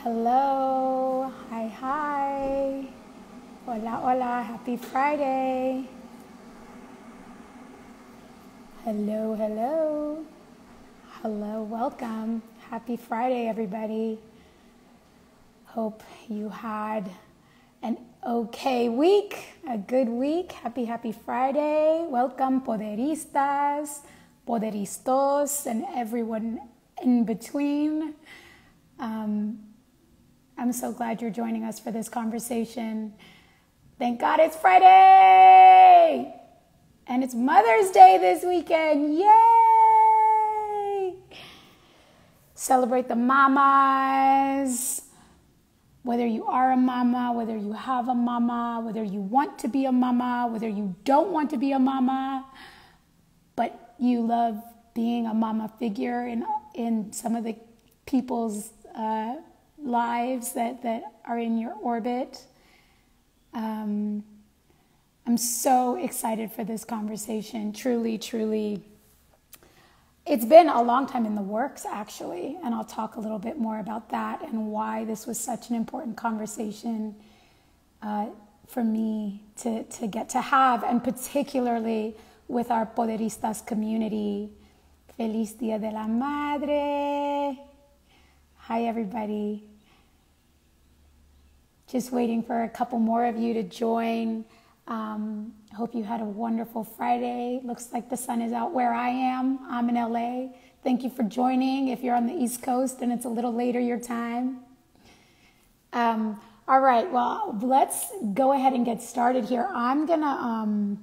Hello, hi, hi. Hola, hola, happy Friday. Hello, hello. Hello, welcome. Happy Friday, everybody. Hope you had an okay week, a good week. Happy Friday. Welcome, poderistas, poderistos, and everyone in between. I'm so glad you're joining us for this conversation. Thank God it's Friday! And it's Mother's Day this weekend. Yay! Celebrate the mamas. Whether you are a mama, whether you have a mama, whether you want to be a mama, whether you don't want to be a mama, but you love being a mama figure in some of the people's lives that are in your orbit. I'm so excited for this conversation. Truly. It's been a long time in the works, actually, and I'll talk a little bit more about that and why this was such an important conversation for me to get to have, and particularly with our Poderistas community. Feliz Dia de la Madre. Hi, everybody. Just waiting for a couple more of you to join. Hope you had a wonderful Friday. Looks like the sun is out where I am. I'm in LA. Thank you for joining. If you're on the East Coast and it's a little later your time. All right, well, let's go ahead and get started here. I'm gonna,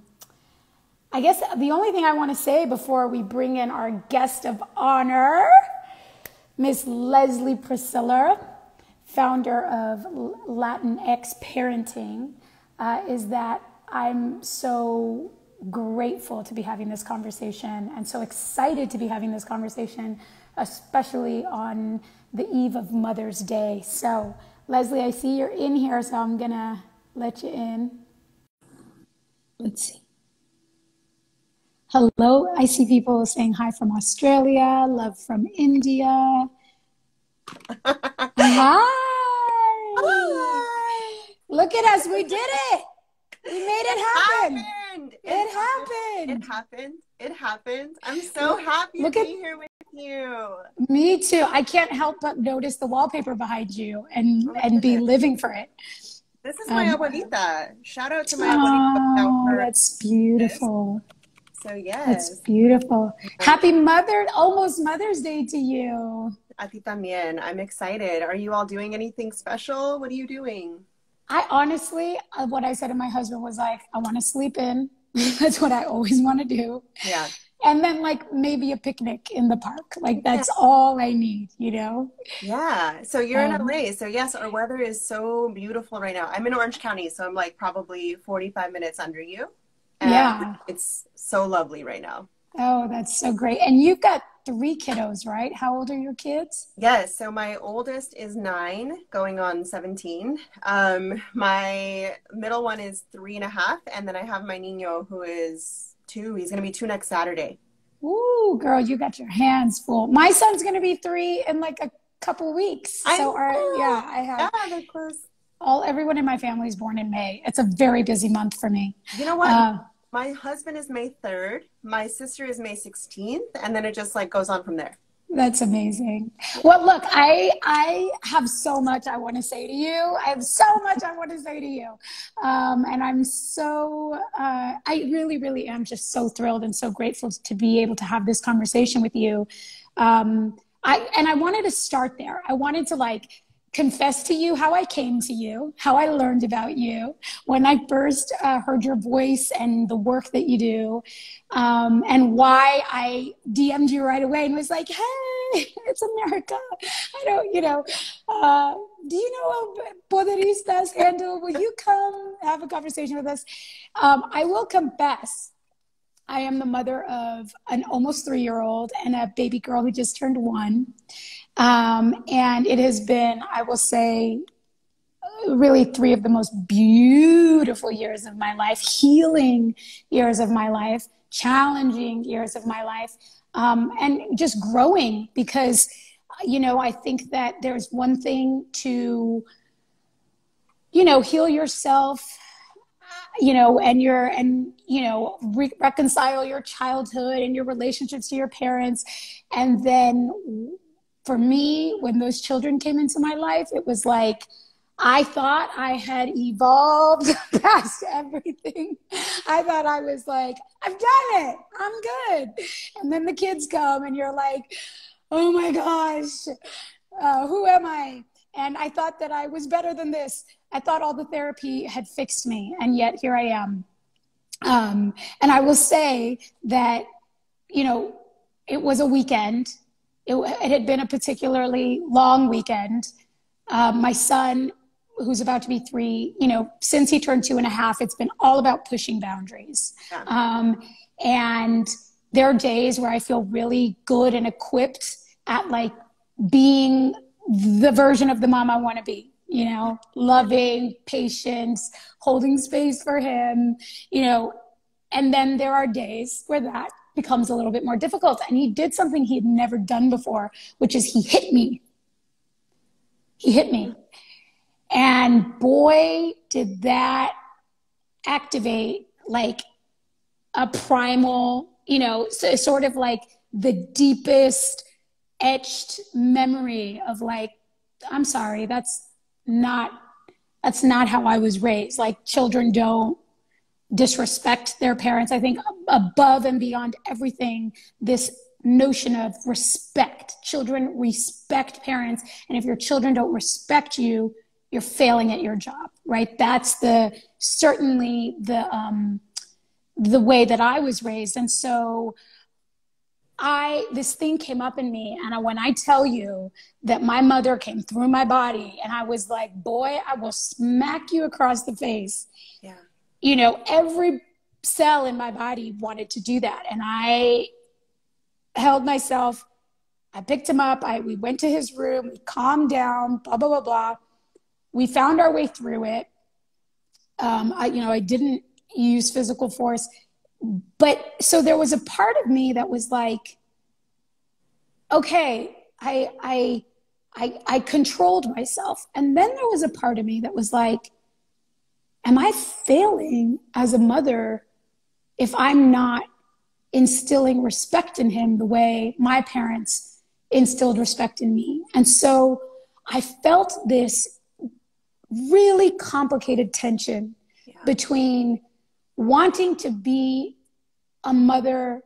I guess the only thing I want to say before we bring in our guest of honor, Miss Leslie Priscilla, founder of Latinx Parenting, is that I'm so grateful to be having this conversation and so excited to be having this conversation, especially on the eve of Mother's Day. So, Leslie, I see you're in here, so I'm going to let you in. Let's see. Hello, I see people saying hi from Australia, love from India. Hi. Look at us, we did it. We made it happen. It happened. I'm so happy to be here with you. Me too. I can't help but notice the wallpaper behind you and be living for it. This is my abuelita. Shout out to my abuelita. Oh, that's beautiful. So yes. That's beautiful. Happy almost Mother's Day to you. A ti también. I'm excited. Are you all doing anything special? What are you doing? I honestly, what I said to my husband was like, I want to sleep in. That's what I always want to do. Yeah. And then like maybe a picnic in the park. Like that's all I need, you know? Yeah. So you're in LA. So yes, our weather is so beautiful right now. I'm in Orange County, so I'm like probably 45 minutes under you. And yeah. It's so lovely right now. Oh, that's so great. And you've got 3 kiddos, right? How old are your kids? Yes. So my oldest is 9, going on 17. My middle one is 3.5. And then I have my niño who is 2. He's going to be 2 next Saturday. Ooh, girl, you got your hands full. My son's going to be 3 in like a couple weeks. I have they're close. Everyone in my family is born in May. It's a very busy month for me. You know what? My husband is May 3rd. My sister is May 16th. And then it just like goes on from there. That's amazing. Well, look, I have so much I want to say to you. And I'm so, I really am just so thrilled and so grateful to be able to have this conversation with you. I wanted to start there. I wanted to confess to you how I came to you, how I learned about you, when I first heard your voice and the work that you do, and why I DM'd you right away and was like, hey, it's America. I don't, do you know a Poderistas handle? Will you come have a conversation with us? I will confess, I am the mother of an almost 3-year-old and a baby girl who just turned 1. And it has been, I will say, really 3 of the most beautiful years of my life, healing years of my life, challenging years of my life, and just growing because I think that there's one thing to, heal yourself, reconcile your childhood and your relationships to your parents. And then for me, when those children came into my life, it was like, I thought I had evolved past everything. I thought I was like, I've done it. I'm good. And then the kids come and you're like, oh my gosh, who am I? And I thought that I was better than this. I thought all the therapy had fixed me. And yet here I am. And I will say that, it was a weekend. It had been a particularly long weekend. My son, who's about to be 3, since he turned 2.5, it's been all about pushing boundaries. Yeah. And there are days where I feel really good and equipped at like being the version of the mom I want to be, loving, patient, holding space for him, and then there are days where that becomes a little bit more difficult. And he did something he had never done before, which is he hit me. He hit me. And boy, did that activate like a primal, sort of like the deepest etched memory of like, I'm sorry, that's not how I was raised. Like, children don't disrespect their parents. I think above and beyond everything, this notion of respect. Children respect parents. And if your children don't respect you, you're failing at your job, right? That's certainly the way that I was raised. And so this thing came up in me. And when I tell you that my mother came through my body and I was like, boy, I will smack you across the face. Yeah. Every cell in my body wanted to do that. And I held myself. I picked him up. We went to his room. We calmed down, blah, blah, blah, blah. We found our way through it. I didn't use physical force. But so there was a part of me that was like, okay, I controlled myself. And then there was a part of me that was like, am I failing as a mother if I'm not instilling respect in him the way my parents instilled respect in me? And so I felt this really complicated tension between wanting to be a mother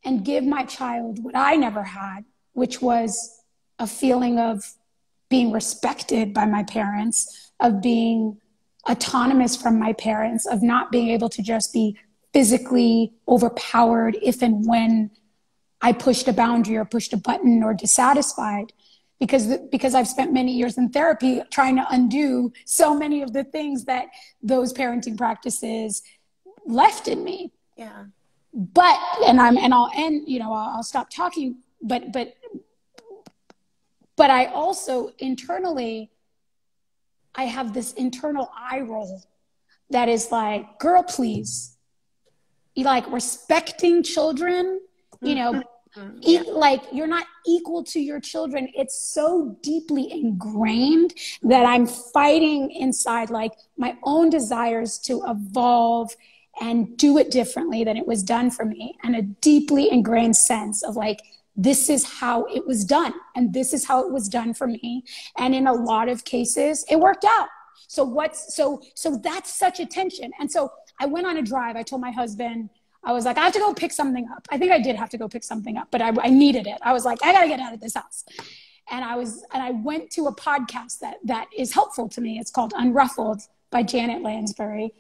and give my child what I never had, which was a feeling of being respected by my parents, of being autonomous from my parents, of not being able to just be physically overpowered if and when I pushed a boundary or pushed a button or dissatisfied. Because I've spent many years in therapy trying to undo so many of the things that those parenting practices left in me. Yeah. But I'll stop talking. But I also internally, I have this internal eye roll that is like, girl, please. Like, respecting children, like, you're not equal to your children. It's so deeply ingrained that I'm fighting inside, like, my own desires to evolve and do it differently than it was done for me. And a deeply ingrained sense of like, this is how it was done. And this is how it was done for me. And in a lot of cases, it worked out. So that's such a tension. And so I went on a drive. I told my husband, I was like, I have to go pick something up. I think I did have to go pick something up, but I needed it. I was like, I got to get out of this house. And I went to a podcast that is helpful to me. It's called Unruffled by Janet Lansbury.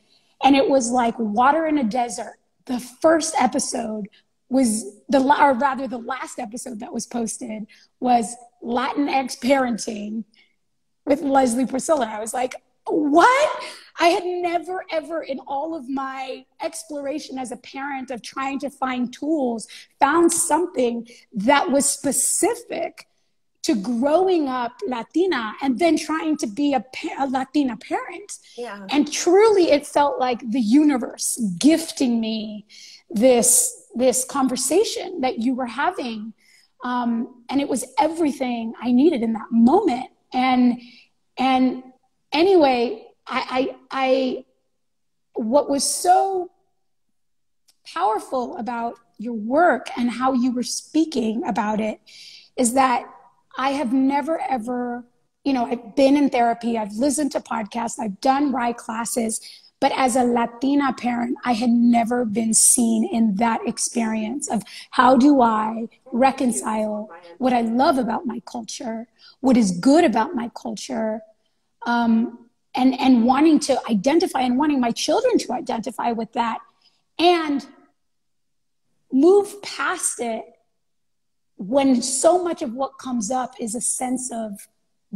And it was like water in a desert. The first episode was the last episode that was posted was Latinx parenting with Leslie Priscilla. I was like, what? I had never, ever in all of my exploration as a parent of trying to find tools, found something that was specific to growing up Latina and then trying to be a Latina parent. Yeah. And truly it felt like the universe gifting me this conversation that you were having. And it was everything I needed in that moment. And anyway, what was so powerful about your work and how you were speaking about it is that I have never, ever, I've been in therapy, I've listened to podcasts, I've done RI classes, but as a Latina parent, I had never been seen in that experience of how do I reconcile what I love about my culture, what is good about my culture, and wanting to identify and wanting my children to identify with that and move past it when so much of what comes up is a sense of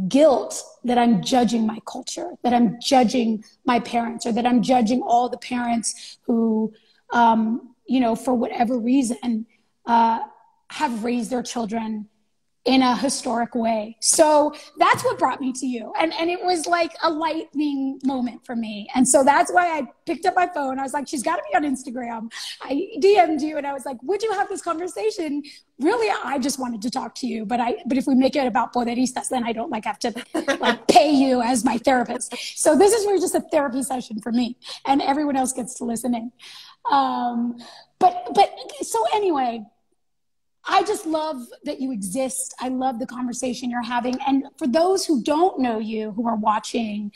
guilt that I'm judging my culture, that I'm judging my parents, or that I'm judging all the parents who, for whatever reason, have raised their children in a historic way. So that's what brought me to you. And it was like a lightning moment for me. And so that's why I picked up my phone. I was like, she's got to be on Instagram. I DM'd you and I was like, would you have this conversation? Really, I just wanted to talk to you. But if we make it about poderistas, then I don't have to pay you as my therapist. So this is really just a therapy session for me, and everyone else gets to listen in. So anyway, I just love that you exist. I love the conversation you're having. And for those who don't know you, who are watching,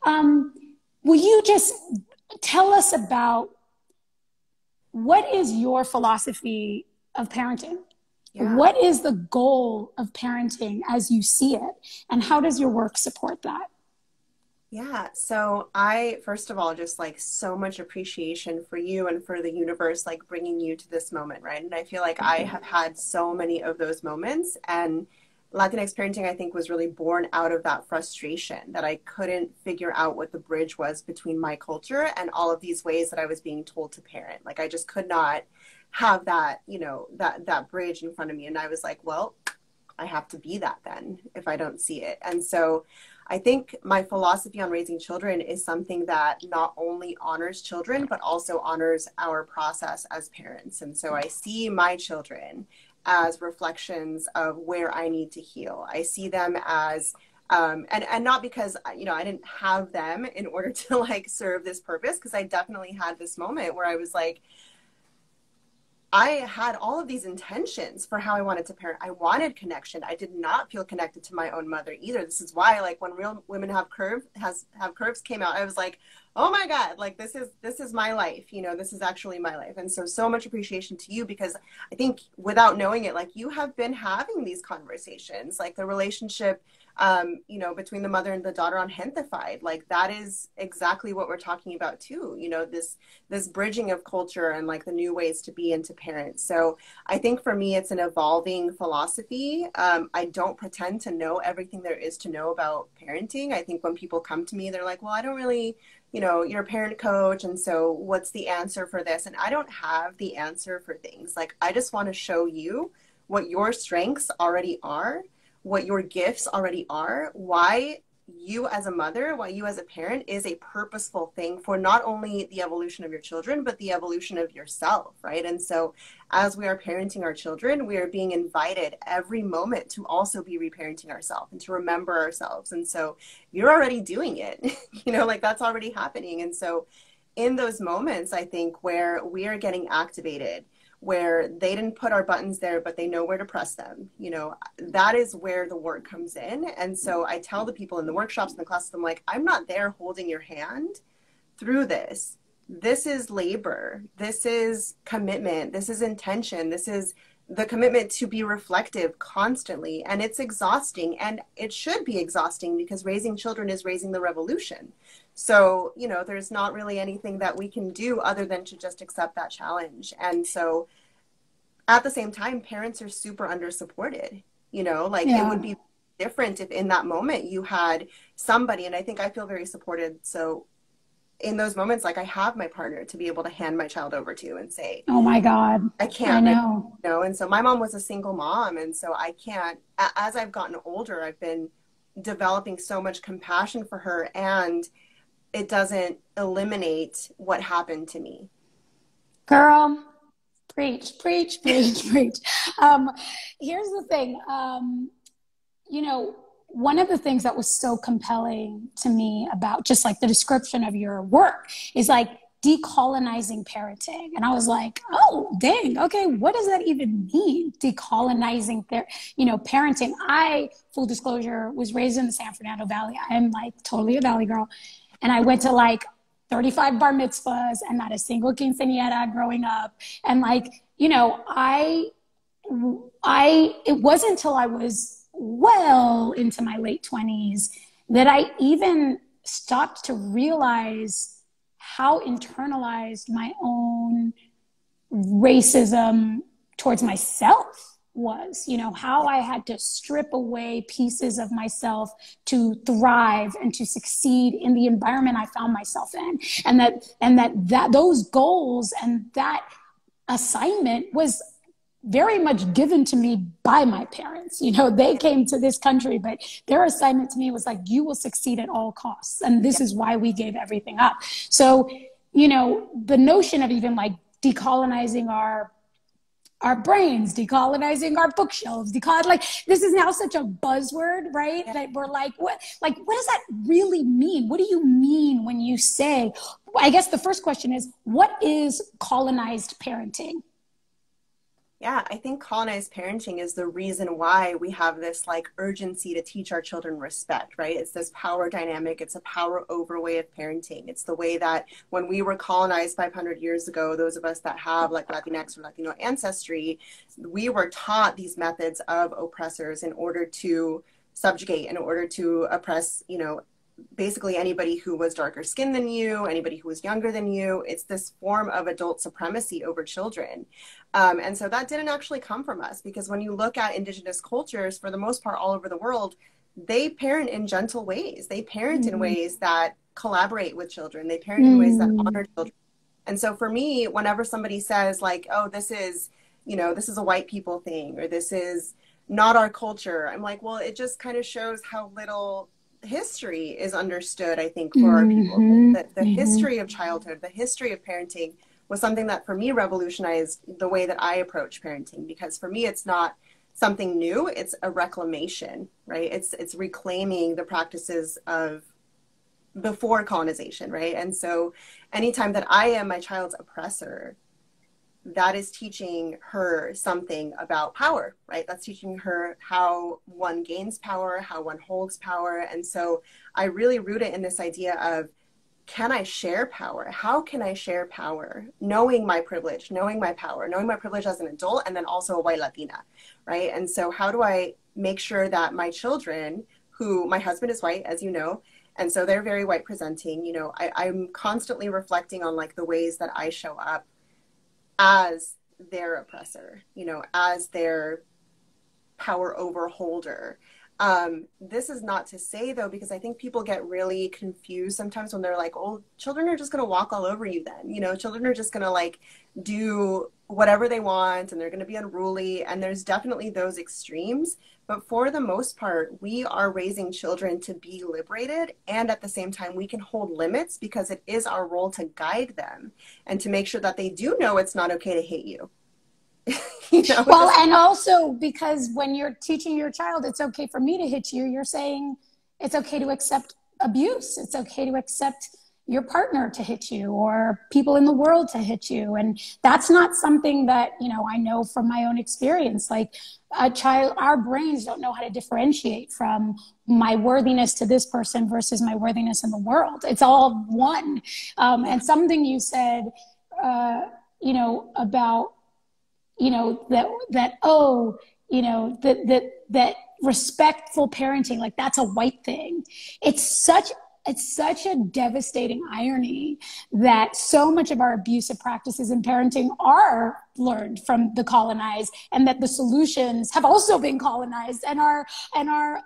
will you just tell us about what is your philosophy of parenting? Yeah. What is the goal of parenting as you see it? And how does your work support that? Yeah. So I, first of all, just so much appreciation for you and for the universe, bringing you to this moment. Right. And I feel like I have had so many of those moments, and Latinx parenting, I think, was really born out of that frustration that I couldn't figure out what the bridge was between my culture and all of these ways that I was being told to parent. I just could not have that, that bridge in front of me. And I was like, well, I have to be that then if I don't see it. And so I think my philosophy on raising children is something that not only honors children, but also honors our process as parents. And so I see my children as reflections of where I need to heal. I see them as, and not because, I didn't have them in order to serve this purpose, because I definitely had this moment where I was like, I had all of these intentions for how I wanted to parent. I wanted connection. I did not feel connected to my own mother either. This is why, when Real Women Have Curves came out, I was like, oh my God, this is my life. This is actually my life. And so much appreciation to you, because I think without knowing it, you have been having these conversations, the relationship, between the mother and the daughter on Gentified, that is exactly what we're talking about too. This bridging of culture and the new ways to be and to parent. So I think for me, it's an evolving philosophy. I don't pretend to know everything there is to know about parenting. I think when people come to me, they're like, well, I don't really, you're a parent coach. And so what's the answer for this? And I don't have the answer for things. I just want to show you what your strengths already are, what your gifts already are, why you as a mother, why you as a parent is a purposeful thing for not only the evolution of your children, but the evolution of yourself, right? And so as we are parenting our children, we are being invited every moment to also be reparenting ourselves and to remember ourselves. And so you're already doing it, that's already happening. And so in those moments, I think, where we are getting activated, where they didn't put our buttons there, but they know where to press them, that is where the work comes in. And so I tell the people in the workshops and the classes, I'm like, I'm not there holding your hand through this. This is labor. This is commitment. This is intention. This is the commitment to be reflective constantly. And it's exhausting, and it should be exhausting, because raising children is raising the revolution. So, there's not really anything that we can do other than to just accept that challenge. And so at the same time, parents are super under supported, It would be different if in that moment you had somebody, and I think I feel very supported. So in those moments, I have my partner to be able to hand my child over to and say, oh my God, I can't, I know. And so my mom was a single mom. And so I can't, as I've gotten older, I've been developing so much compassion for her, and it doesn't eliminate what happened to me. Girl, Preach, preach, preach, preach. Here's the thing. You know, one of the things that was so compelling to me about just like the description of your work is like decolonizing parenting. And I was like, oh, dang, okay, what does that even mean? Decolonizing, parenting. Full disclosure, was raised in the San Fernando Valley. I am like totally a Valley girl. And I went to like 35 bar mitzvahs and not a single quinceañera growing up. And like, you know, it wasn't until I was well into my late 20s that I even stopped to realize how internalized my own racism towards myself was, you know, how I had to strip away pieces of myself to thrive and to succeed in the environment I found myself in. And that those goals and that assignment was very much given to me by my parents. You know, they came to this country, but their assignment to me was like, you will succeed at all costs. And this is why we gave everything up. So, you know, the notion of even like decolonizing our brains, decolonizing our bookshelves, like this is now such a buzzword, right? Yeah. That we're like, what does that really mean? What do you mean when you say, I guess the first question is, what is colonized parenting? Yeah, I think colonized parenting is the reason why we have this like urgency to teach our children respect, right? It's this power dynamic. It's a power over way of parenting. It's the way that when we were colonized 500 years ago, those of us that have like Latinx or Latino ancestry, we were taught these methods of oppressors in order to subjugate, in order to oppress, you know, basically anybody who was darker skinned than you, anybody who was younger than you. It's this form of adult supremacy over children. And so that didn't actually come from us, because when you look at indigenous cultures, for the most part, all over the world, they parent in gentle ways. They parent in ways that collaborate with children. They parent in ways that honor children. And so for me, whenever somebody says like, oh, this is, you know, this is a white people thing, or this is not our culture, I'm like, well, it just kind of shows how little history is understood, I think, for our people. The history of childhood, the history of parenting was something that for me revolutionized the way that I approach parenting, because for me it's not something new, it's a reclamation, right? It's reclaiming the practices of before colonization, right? And so anytime that I am my child's oppressor, that is teaching her something about power, right? That's teaching her how one gains power, how one holds power. And so I really root it in this idea of, can I share power? How can I share power? Knowing my privilege, knowing my power, knowing my privilege as an adult, and then also a white Latina, right? And so how do I make sure that my children, who my husband is white, as you know, and so they're very white presenting, you know, I'm constantly reflecting on like the ways that I show up as their oppressor, you know, as their power overholder. This is not to say though, because I think people get really confused sometimes when they're like, oh, children are just going to walk all over you then, you know, children are just going to like do whatever they want and they're going to be unruly. And there's definitely those extremes. But for the most part, we are raising children to be liberated. And at the same time, we can hold limits, because it is our role to guide them and to make sure that they do know it's not okay to hate you. You know? Well, and also because when you're teaching your child, it's okay for me to hit you, you're saying it's okay to accept abuse. It's okay to accept your partner to hit you or people in the world to hit you. And that's not something that, you know, I know from my own experience. Like our brains don't know how to differentiate from my worthiness to this person versus my worthiness in the world. It's all one. And something you said, you know, about, you know, that respectful parenting, like that's a white thing. It's such a devastating irony that so much of our abusive practices in parenting are learned from the colonized, and that the solutions have also been colonized and are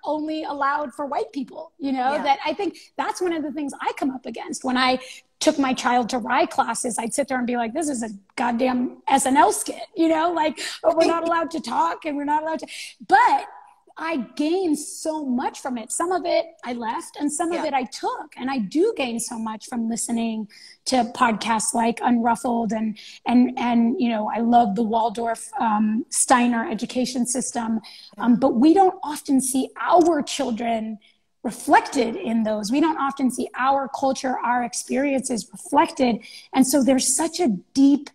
only allowed for white people, you know. That I think that's one of the things I come up against when I took my child to RI classes. I'd sit there and be like, this is a goddamn SNL skit, you know, like, oh, we're not allowed to talk and we're not allowed to, but I gained so much from it. Some of it I left and some of it I took. And I do gain so much from listening to podcasts like Unruffled and you know, I love the Waldorf Steiner education system. But we don't often see our children reflected in those. We don't often see our culture, our experiences reflected. And so there's such a deep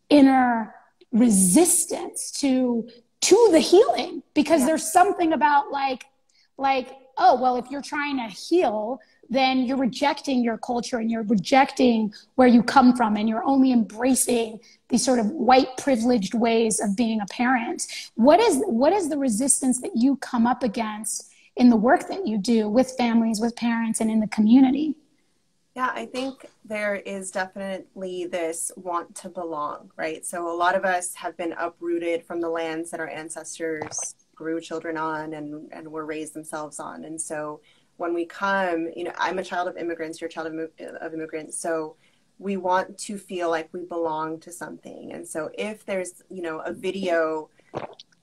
inner resistance to the healing, because there's something about like, oh, well, if you're trying to heal, then you're rejecting your culture and you're rejecting where you come from, and you're only embracing these sort of white privileged ways of being a parent. What is the resistance that you come up against in the work that you do with families, with parents, and in the community? Yeah, I think there is definitely this want to belong, right? So a lot of us have been uprooted from the lands that our ancestors grew children on and were raised themselves on. And so when we come, you know, I'm a child of immigrants, you're a child of immigrants. So we want to feel like we belong to something. And so if there's, you know, a video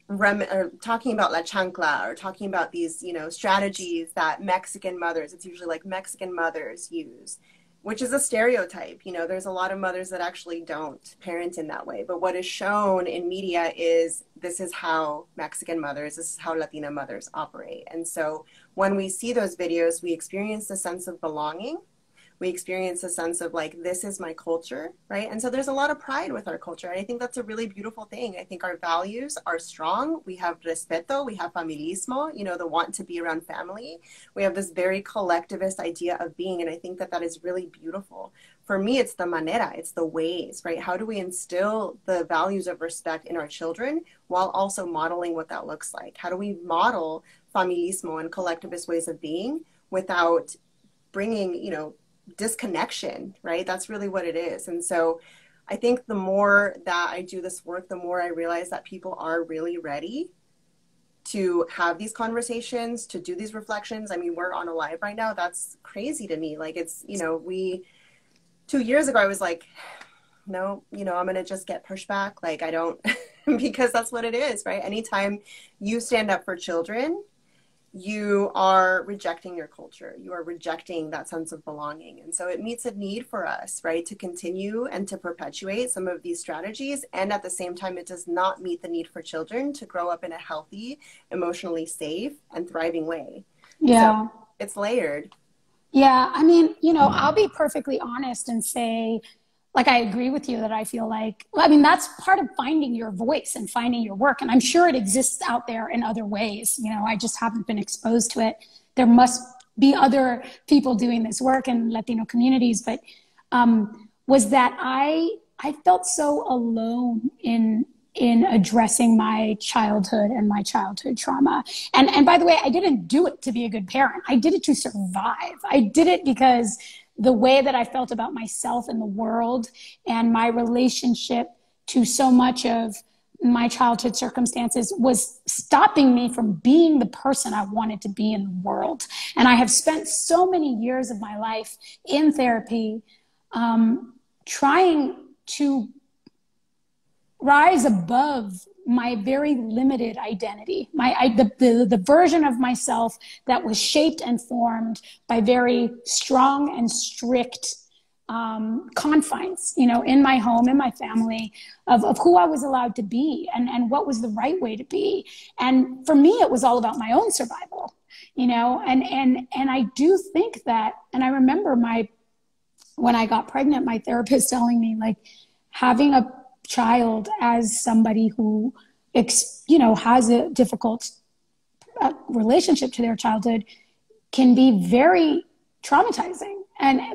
or talking about La Chancla, or talking about these, you know, strategies that Mexican mothers, it's usually like Mexican mothers use, which is a stereotype. You know, there's a lot of mothers that actually don't parent in that way. But what is shown in media is this is how Mexican mothers, this is how Latina mothers operate. And so when we see those videos, we experience a sense of belonging. We experience a sense of like, this is my culture, right? And so there's a lot of pride with our culture. And I think that's a really beautiful thing. I think our values are strong. We have respeto, we have familismo, you know, the want to be around family. We have this very collectivist idea of being. And I think that that is really beautiful. For me, it's the manera, it's the ways, right? How do we instill the values of respect in our children while also modeling what that looks like? How do we model familismo and collectivist ways of being without bringing, you know, disconnection, right? That's really what it is. And so I think the more that I do this work, the more I realize that people are really ready to have these conversations, to do these reflections. I mean, we're on a live right now. That's crazy to me. Like, it's, you know, 2 years ago, I was like, no, you know, I'm going to just get pushback. Like, I don't, because that's what it is, right? Anytime you stand up for children, you are rejecting your culture. You are rejecting that sense of belonging. And so it meets a need for us, right, to continue and to perpetuate some of these strategies. And at the same time, it does not meet the need for children to grow up in a healthy, emotionally safe, and thriving way. Yeah. So it's layered. Yeah. I mean, you know, I'll be perfectly honest and say, like, I agree with you that I feel like, I mean, that's part of finding your voice and finding your work. And I'm sure it exists out there in other ways. You know, I just haven't been exposed to it. There must be other people doing this work in Latino communities, but was that I felt so alone in addressing my childhood and my childhood trauma. And by the way, I didn't do it to be a good parent. I did it to survive. I did it because the way that I felt about myself and the world and my relationship to so much of my childhood circumstances was stopping me from being the person I wanted to be in the world. And I have spent so many years of my life in therapy, trying to rise above my very limited identity, the version of myself that was shaped and formed by very strong and strict confines, you know, in my home, in my family, of who I was allowed to be and what was the right way to be. And for me, it was all about my own survival, you know, and I do think that, and I remember when I got pregnant, my therapist telling me, like, having a child as somebody who, you know, has a difficult relationship to their childhood can be very traumatizing,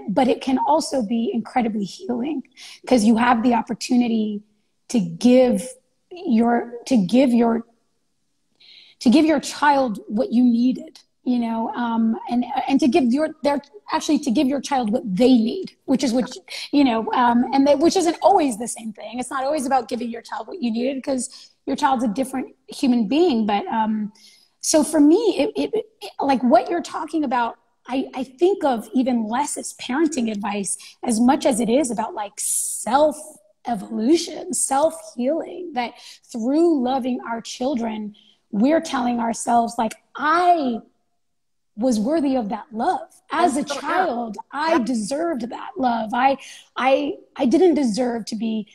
but it can also be incredibly healing, because you have the opportunity to give your child what you needed, you know, and to give to give your child what they need, which is what, you know, which isn't always the same thing. It's not always about giving your child what you needed, because your child's a different human being. But so for me, it like what you're talking about, I think of even less as parenting advice as much as it is about like self-evolution, self-healing, that through loving our children, we're telling ourselves like, I was worthy of that love. As a child, I deserved that love. I didn't deserve to be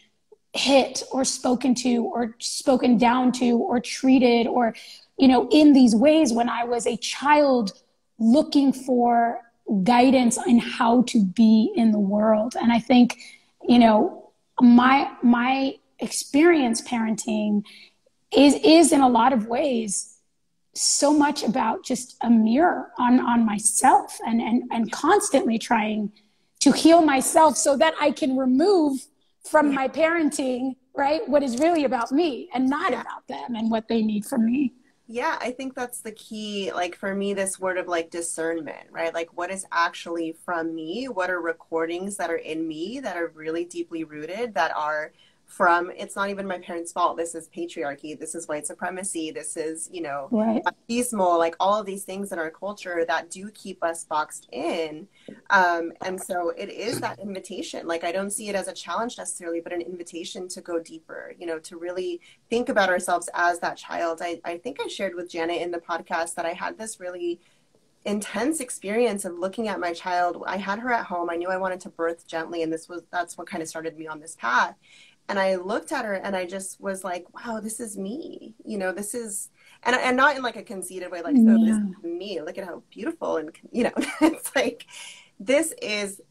hit or spoken to or spoken down to or treated or, you know, in these ways when I was a child looking for guidance on how to be in the world. And I think, you know, my experience parenting is in a lot of ways so much about just a mirror on myself and constantly trying to heal myself so that I can remove from my parenting, right, what is really about me and not about them and what they need from me. Yeah, I think that's the key, like for me, this word of like discernment, right? Like what is actually from me? What are recordings that are in me that are really deeply rooted, that are from, it's not even my parents' fault. This is patriarchy. This is white supremacy. This is, you know, machismo, like all of these things in our culture that do keep us boxed in. And so it is that invitation. Like, I don't see it as a challenge necessarily, but an invitation to go deeper, you know, to really think about ourselves as that child. I think I shared with Janet in the podcast that I had this really intense experience of looking at my child. I had her at home. I knew I wanted to birth gently. And that's what kind of started me on this path. And I looked at her and I just was like, wow, this is me. You know, this is, and not in like a conceited way, like, oh, this is me. Look at how beautiful. And, you know, it's like, this is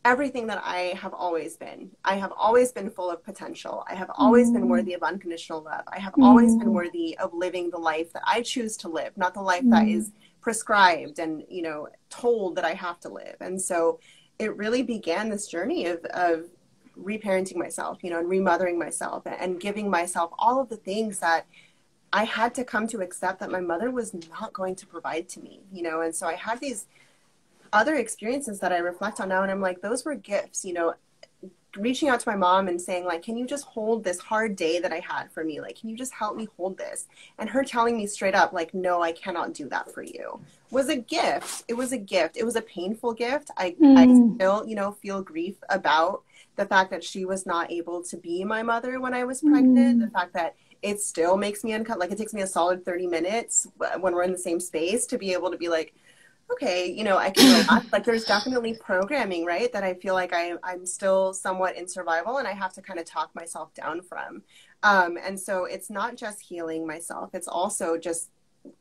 everything that I have always been. I have always been full of potential. I have always been worthy of unconditional love. I have always been worthy of living the life that I choose to live, not the life that is prescribed and, you know, told that I have to live. And so it really began this journey of reparenting myself, you know, and remothering myself and giving myself all of the things that I had to come to accept that my mother was not going to provide to me, you know. And so I had these other experiences that I reflect on now, and I'm like, those were gifts, you know, reaching out to my mom and saying like, can you just hold this hard day that I had for me? Like, can you just help me hold this? And her telling me straight up, like, no, I cannot do that for you, was a gift. It was a gift. It was a painful gift. I still, you know, feel grief about the fact that she was not able to be my mother when I was pregnant, the fact that it still makes me uncomfortable. Like, it takes me a solid 30 minutes when we're in the same space to be able to be like, okay, you know, I can relax. Like, there's definitely programming, right, that I feel like I'm still somewhat in survival and I have to kind of talk myself down from. And so it's not just healing myself. It's also just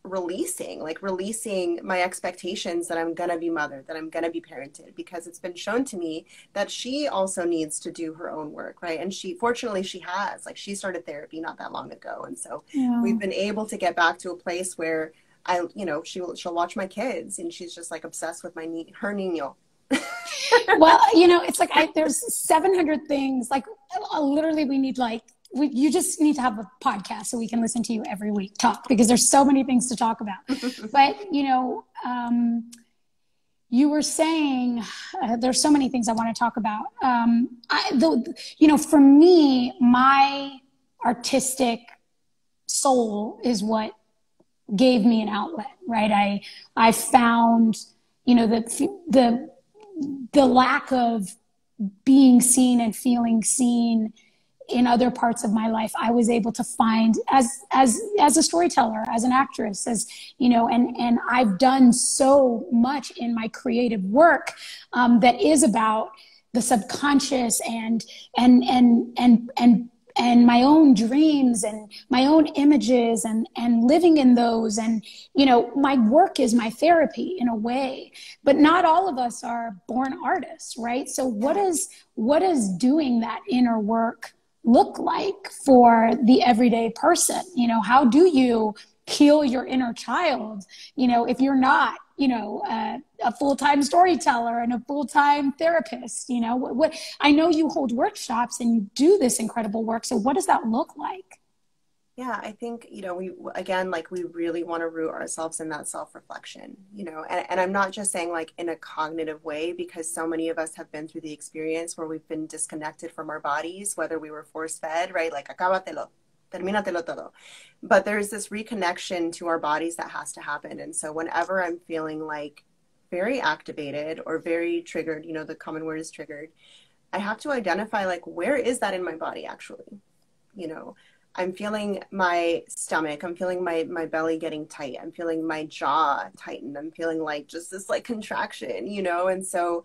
releasing my expectations that I'm going to be mothered, that I'm going to be parented, because it's been shown to me that she also needs to do her own work, right? And fortunately she has, like, she started therapy not that long ago. And so we've been able to get back to a place where you know, she'll watch my kids and she's just like obsessed with her niño. Well, you know, it's like, there's 700 things, like literally we need like, you just need to have a podcast so we can listen to you every week talk, because there's so many things to talk about. But, you know, you were saying, there's so many things I want to talk about. You know, for me, my artistic soul is what gave me an outlet, right? I found, you know, the lack of being seen and feeling seen in other parts of my life, I was able to find as a storyteller, as an actress, as, you know, and I've done so much in my creative work that is about the subconscious and my own dreams and my own images and living in those. And, you know, my work is my therapy in a way, but not all of us are born artists, right? So what is doing that inner work look like for the everyday person? You know, how do you heal your inner child, you know, if you're not, you know, a full-time storyteller and a full-time therapist? You know, what I know you hold workshops and you do this incredible work. So what does that look like? Yeah, I think, you know, we really want to root ourselves in that self-reflection, you know, and I'm not just saying like in a cognitive way, because so many of us have been through the experience where we've been disconnected from our bodies, whether we were force-fed, right? Like, acábatelo, termínatelo todo. But there's this reconnection to our bodies that has to happen. And so whenever I'm feeling like very activated or very triggered, you know, the common word is triggered, I have to identify like, where is that in my body actually? You know, I'm feeling my stomach, I'm feeling my belly getting tight, I'm feeling my jaw tighten, I'm feeling like just this like contraction, you know? And so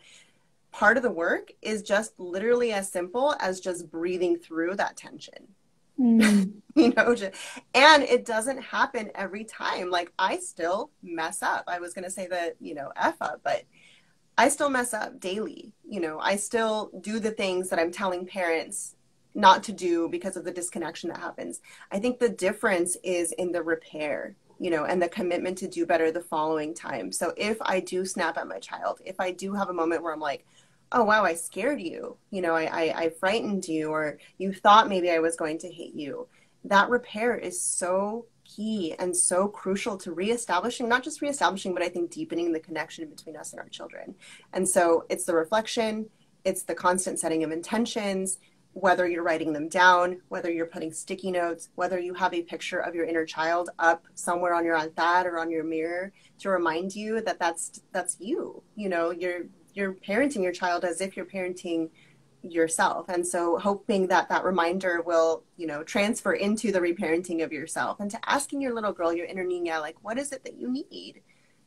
part of the work is just literally as simple as just breathing through that tension. You know, and it doesn't happen every time. Like I still mess up. I was going to say that, you know, F up, but I still mess up daily. You know, I still do the things that I'm telling parents not to do because of the disconnection that happens. I think the difference is in the repair, you know, and the commitment to do better the following time. So if I do snap at my child, if I do have a moment where I'm like, oh, wow, I scared you, you know, I frightened you, or you thought maybe I was going to hit you. That repair is so key and so crucial to reestablishing, not just reestablishing, but I think deepening the connection between us and our children. And so it's the reflection, it's the constant setting of intentions, whether you're writing them down, whether you're putting sticky notes, whether you have a picture of your inner child up somewhere on your altar or on your mirror to remind you that that's you. You know, you're parenting your child as if you're parenting yourself. And so hoping that that reminder will, you know, transfer into the reparenting of yourself, and to asking your little girl, your inner niña, like, what is it that you need?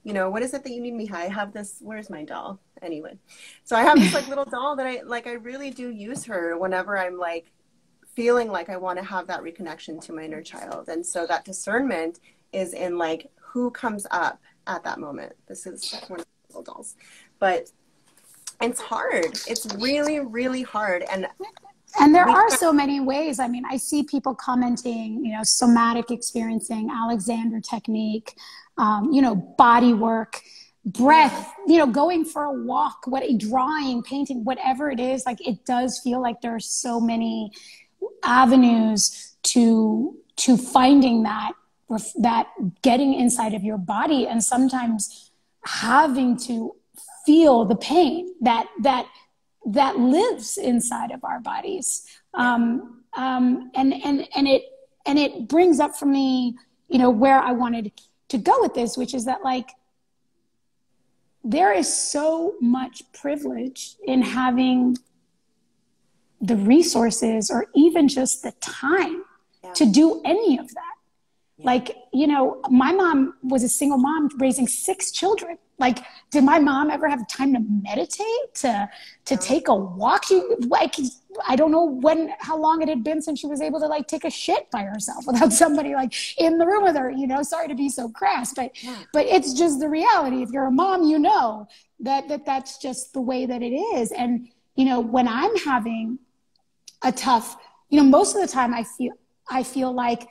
You know, what is it that you need, mija? I have this, where's my doll? Anyway, so I have this like little doll that I really do use her whenever I'm like feeling like I want to have that reconnection to my inner child. And so that discernment is in like who comes up at that moment. This is one of the little dolls, but it's hard. It's really, really hard. And there are so many ways. I mean, I see people commenting, you know, somatic experiencing, Alexander technique, you know, body work, breath, you know, going for a walk, drawing, painting, whatever it is. Like, it does feel like there are so many avenues to finding that getting inside of your body, and sometimes having to feel the pain that lives inside of our bodies. And it brings up for me, you know, where I wanted to go with this, which is that, like, there is so much privilege in having the resources or even just the time to do any of that. Like, you know, my mom was a single mom raising 6 children. Like, did my mom ever have time to meditate, to take a walk? I don't know how long it had been since she was able to like take a shit by herself without somebody like in the room with her, you know, sorry to be so crass, but it's just the reality. If you're a mom, you know that's just the way that it is. And, you know, when I'm having a tough, you know, most of the time I feel like,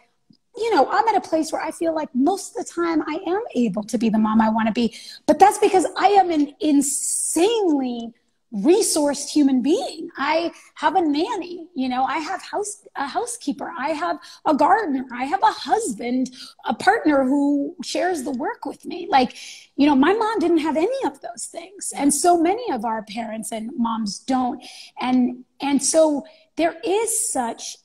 you know, I'm at a place where I feel like most of the time I am able to be the mom I want to be, but that's because I am an insanely resourced human being. I have a nanny, you know, I have a housekeeper, I have a gardener, I have a husband, a partner who shares the work with me. Like, you know, my mom didn't have any of those things. And so many of our parents and moms don't. And so there is such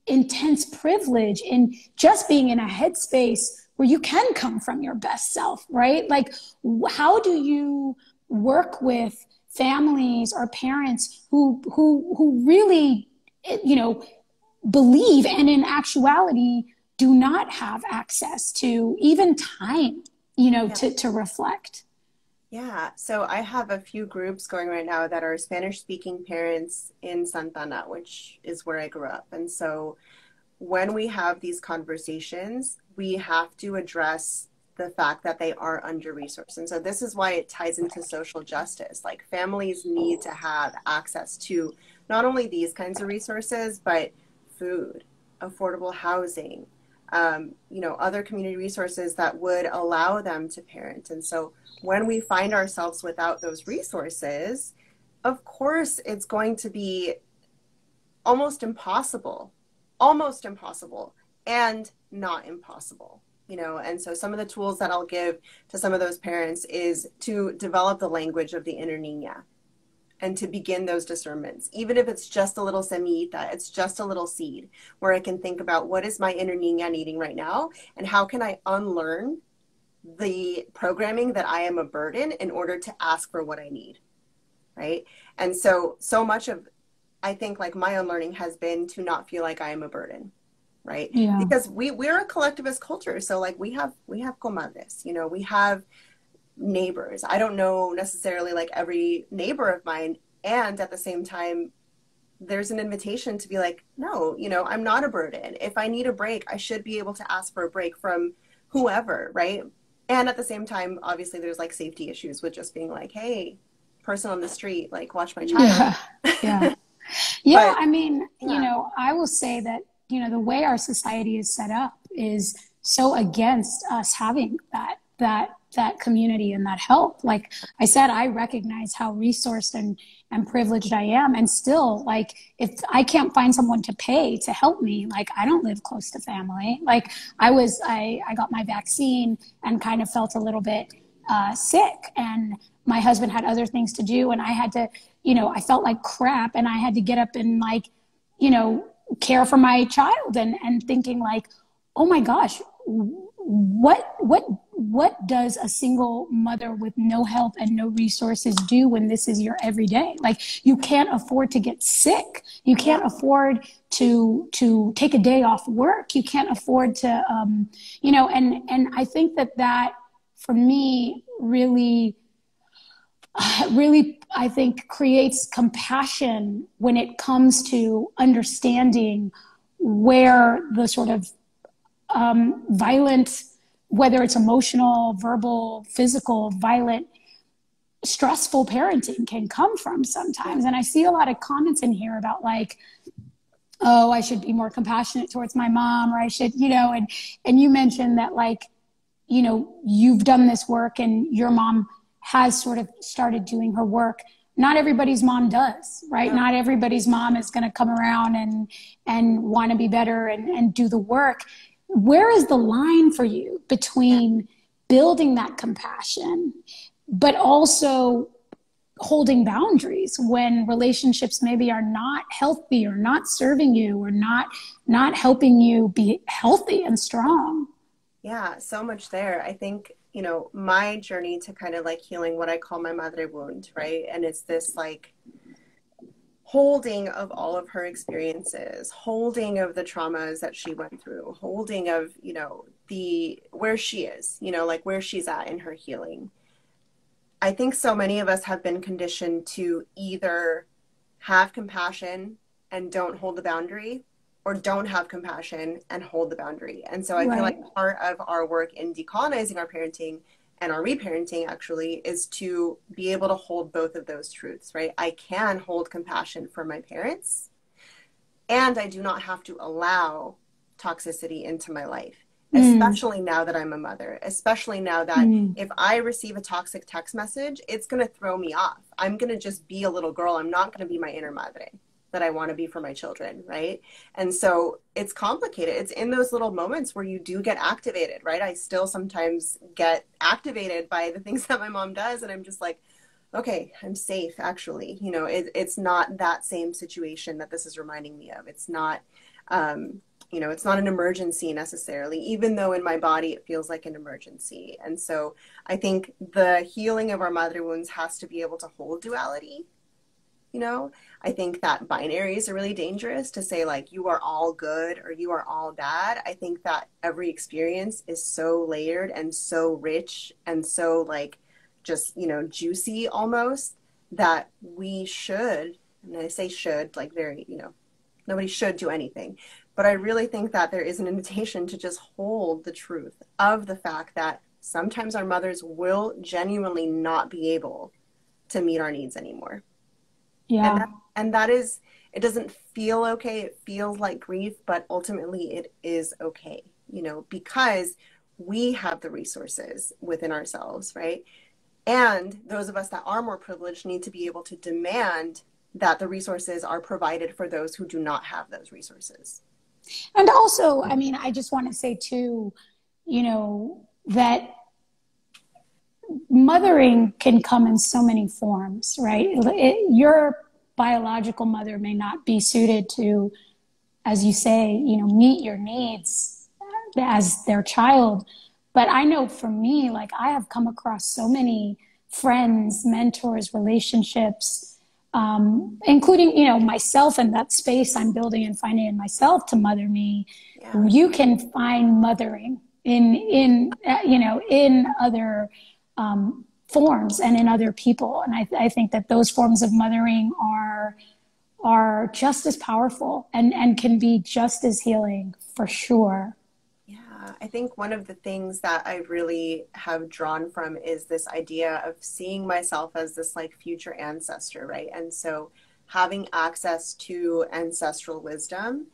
intense privilege in just being in a headspace where you can come from your best self, right? Like, how do you work with families or parents who really, you know, believe and in actuality do not have access to even time, you know, to reflect? Yeah, so I have a few groups going right now that are Spanish-speaking parents in Santana, which is where I grew up. And so when we have these conversations, we have to address the fact that they are under-resourced. And so this is why it ties into social justice. Like, families need to have access to not only these kinds of resources, but food, affordable housing, you know, other community resources that would allow them to parent. And so when we find ourselves without those resources, of course, it's going to be almost impossible and not impossible, you know. And so some of the tools that I'll give to some of those parents is to develop the language of the inner niña and to begin those discernments, even if it's just a little semillita, it's just a little seed where I can think about what is my inner niña needing right now, and how can I unlearn the programming that I am a burden in order to ask for what I need, right? And so much of, I think, like, my unlearning has been to not feel like I am a burden. right? Yeah. Because we're a collectivist culture. So like we have comadres, you know, we have neighbors. I don't know necessarily like every neighbor of mine. And at the same time, there's an invitation to be like, no, you know, I'm not a burden. If I need a break, I should be able to ask for a break from whoever, right? And at the same time, obviously there's like safety issues with just being like, hey, person on the street, like watch my child. Yeah. Yeah. But I mean, you yeah, know, I will say that, you know, the way our society is set up is so against us having that community and that help. Like I said, I recognize how resourced and privileged I am. And still, like, if I can't find someone to pay to help me, like, I don't live close to family. Like I got my vaccine and kind of felt a little bit sick, and my husband had other things to do, and I had to, you know, I felt like crap, and I had to get up and, like, you know, care for my child, and thinking like, oh my gosh, what does a single mother with no help and no resources do when this is your everyday? Like, you can't afford to get sick. You can't afford to take a day off work. You can't afford to, you know, and I think that for me really, I think creates compassion when it comes to understanding where the sort of violent, whether it's emotional, verbal, physical, violent, stressful parenting can come from sometimes. And I see a lot of comments in here about like, oh, I should be more compassionate towards my mom, or I should, you know, and you mentioned that, like, you know, you've done this work and your mom has sort of started doing her work. Not everybody's mom does, right? No. Not everybody's mom is going to come around and want to be better and do the work. Where is the line for you between building that compassion, but also holding boundaries when relationships maybe are not healthy or not serving you or not helping you be healthy and strong? Yeah, so much there. I think, you know, my journey to kind of like healing what I call my madre wound, right? And it's this like holding of all of her experiences, holding of the traumas that she went through, holding of, you know, where she is, you know, like where she's at in her healing. I think so many of us have been conditioned to either have compassion and don't hold the boundary, or don't have compassion and hold the boundary. And so I feel like part of our work in decolonizing our parenting and our reparenting actually is to be able to hold both of those truths, right? I can hold compassion for my parents, and I do not have to allow toxicity into my life, especially now that I'm a mother, especially now that if I receive a toxic text message, it's going to throw me off. I'm going to just be a little girl. I'm not going to be my inner madre that I want to be for my children, right? And so it's complicated. It's in those little moments where you do get activated, right? I still sometimes get activated by the things that my mom does, and I'm just like, okay, I'm safe, actually. You know, it's not that same situation that this is reminding me of. It's not, you know, it's not an emergency necessarily, even though in my body it feels like an emergency. And so I think the healing of our mother wounds has to be able to hold duality. You know, I think that binaries are really dangerous, to say like you are all good or you are all bad. I think that every experience is so layered and so rich and so like just, you know, juicy almost, that we should, and I say should like very, you know, nobody should do anything, but I really think that there is an invitation to just hold the truth of the fact that sometimes our mothers will genuinely not be able to meet our needs anymore. Yeah. And that is, it doesn't feel okay. It feels like grief, but ultimately it is okay, you know, because we have the resources within ourselves, right? And those of us that are more privileged need to be able to demand that the resources are provided for those who do not have those resources. And also, I mean, I just want to say too, you know, that mothering can come in so many forms, right? Your biological mother may not be suited to, as you say, you know, meet your needs as their child. But I know for me, like, I have come across so many friends, mentors, relationships including, you know, myself and that space I'm building and finding in myself to mother me, Yeah. you can find mothering in you know, in other forms and in other people. And I think that those forms of mothering are just as powerful and can be just as healing for sure. Yeah, I think one of the things that I really have drawn from is this idea of seeing myself as this like future ancestor, right? And so having access to ancestral wisdom,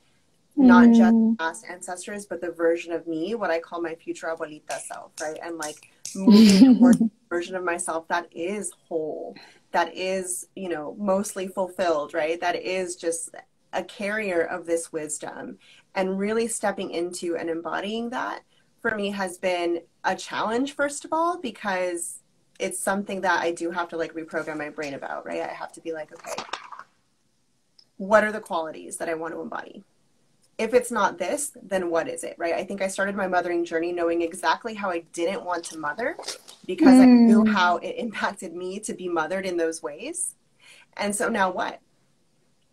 not just past ancestors, but the version of me, what I call my future abuelita self, right? And like moving towards a version of myself that is whole, that is, you know, mostly fulfilled, right? That is just a carrier of this wisdom, and really stepping into and embodying that for me has been a challenge, first of all, because it's something that I do have to like reprogram my brain about, right? I have to be like, okay, what are the qualities that I want to embody? If it's not this, then what is it, right? I think I started my mothering journey knowing exactly how I didn't want to mother, because I knew how it impacted me to be mothered in those ways. And so now what?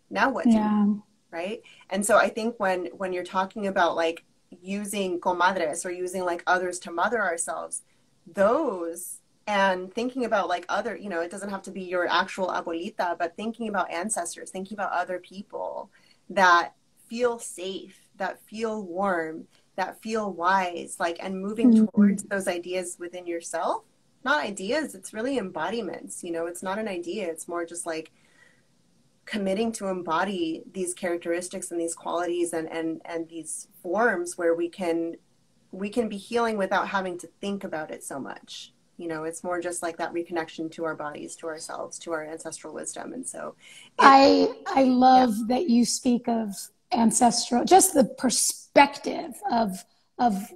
Now what do we, right? And so I think when you're talking about like using comadres or using like others to mother ourselves, those, and thinking about like other, you know, it doesn't have to be your actual abuelita, but thinking about ancestors, thinking about other people that feel safe, that feel warm, that feel wise, like, and moving towards those ideas within yourself. Not ideas, it's really embodiments, you know, it's not an idea, it's more just like committing to embody these characteristics and these qualities and these forms where we can be healing without having to think about it so much. You know, it's more just like that reconnection to our bodies, to ourselves, to our ancestral wisdom. And so I love that you speak of ancestral, just the perspective of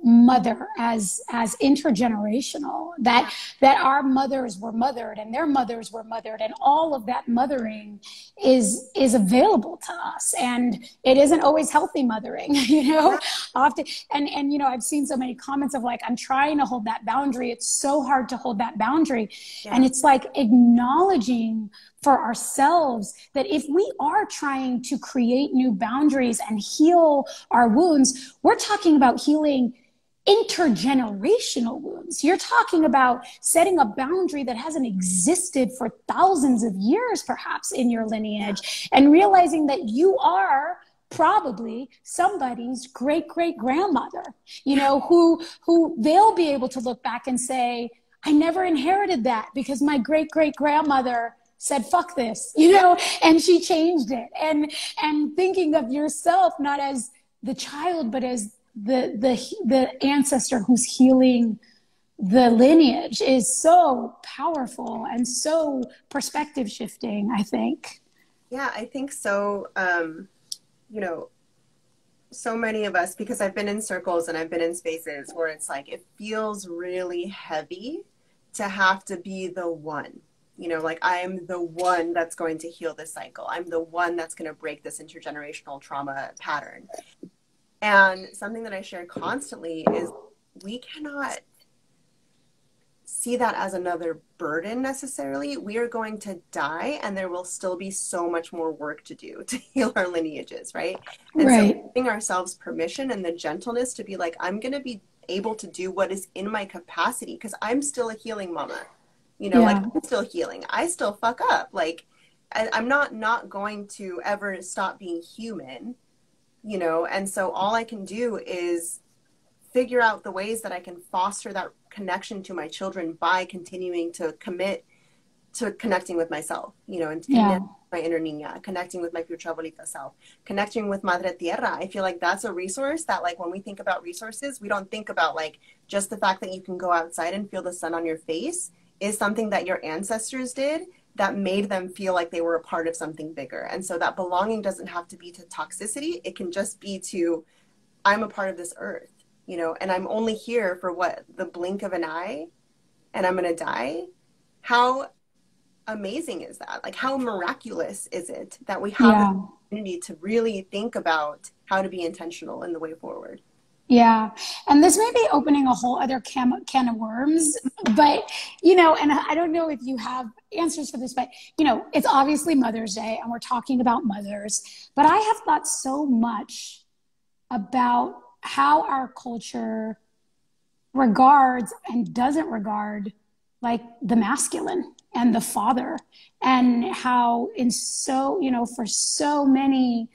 mother as intergenerational, that our mothers were mothered and their mothers were mothered, and all of that mothering is available to us, and it isn't always healthy mothering, you know, often. And you know, I've seen so many comments of like, I'm trying to hold that boundary, it's so hard to hold that boundary. And it's like acknowledging for ourselves that if we are trying to create new boundaries and heal our wounds, we're talking about healing intergenerational wounds. You're talking about setting a boundary that hasn't existed for thousands of years, perhaps in your lineage, and realizing that you are probably somebody's great great grandmother, you know, who they'll be able to look back and say, I never inherited that because my great great grandmother said, fuck this, you know, and she changed it. And thinking of yourself not as the child, but as the ancestor who's healing the lineage is so powerful and so perspective shifting, I think. Yeah, I think so. You know, so many of us, because I've been in circles and I've been in spaces where it's like, it feels really heavy to have to be the one. You know, like, I am the one that's going to heal this cycle. I'm the one that's going to break this intergenerational trauma pattern. And something that I share constantly is we cannot see that as another burden necessarily. We are going to die, and there will still be so much more work to do to heal our lineages, right? And so giving ourselves permission and the gentleness to be like, I'm going to be able to do what is in my capacity, because I'm still a healing mama. You know, like, I'm still healing. I still fuck up. Like, I'm not going to ever stop being human, you know? And so all I can do is figure out the ways that I can foster that connection to my children by continuing to commit to connecting with myself, you know, and connecting with my inner niña, connecting with my future abuelita self, connecting with Madre Tierra. I feel like that's a resource that, like, when we think about resources, we don't think about, like, just the fact that you can go outside and feel the sun on your face is something that your ancestors did that made them feel like they were a part of something bigger. And so that belonging doesn't have to be to toxicity. It can just be to, I'm a part of this earth, you know, and I'm only here for what, the blink of an eye, and I'm going to die. How amazing is that? Like, how miraculous is it that we have the opportunity to really think about how to be intentional in the way forward? Yeah. And this may be opening a whole other can of worms, but, you know, and I don't know if you have answers for this, but, you know, it's obviously Mother's Day and we're talking about mothers, but I have thought so much about how our culture regards and doesn't regard like the masculine and the father, and how in so, you know, for so many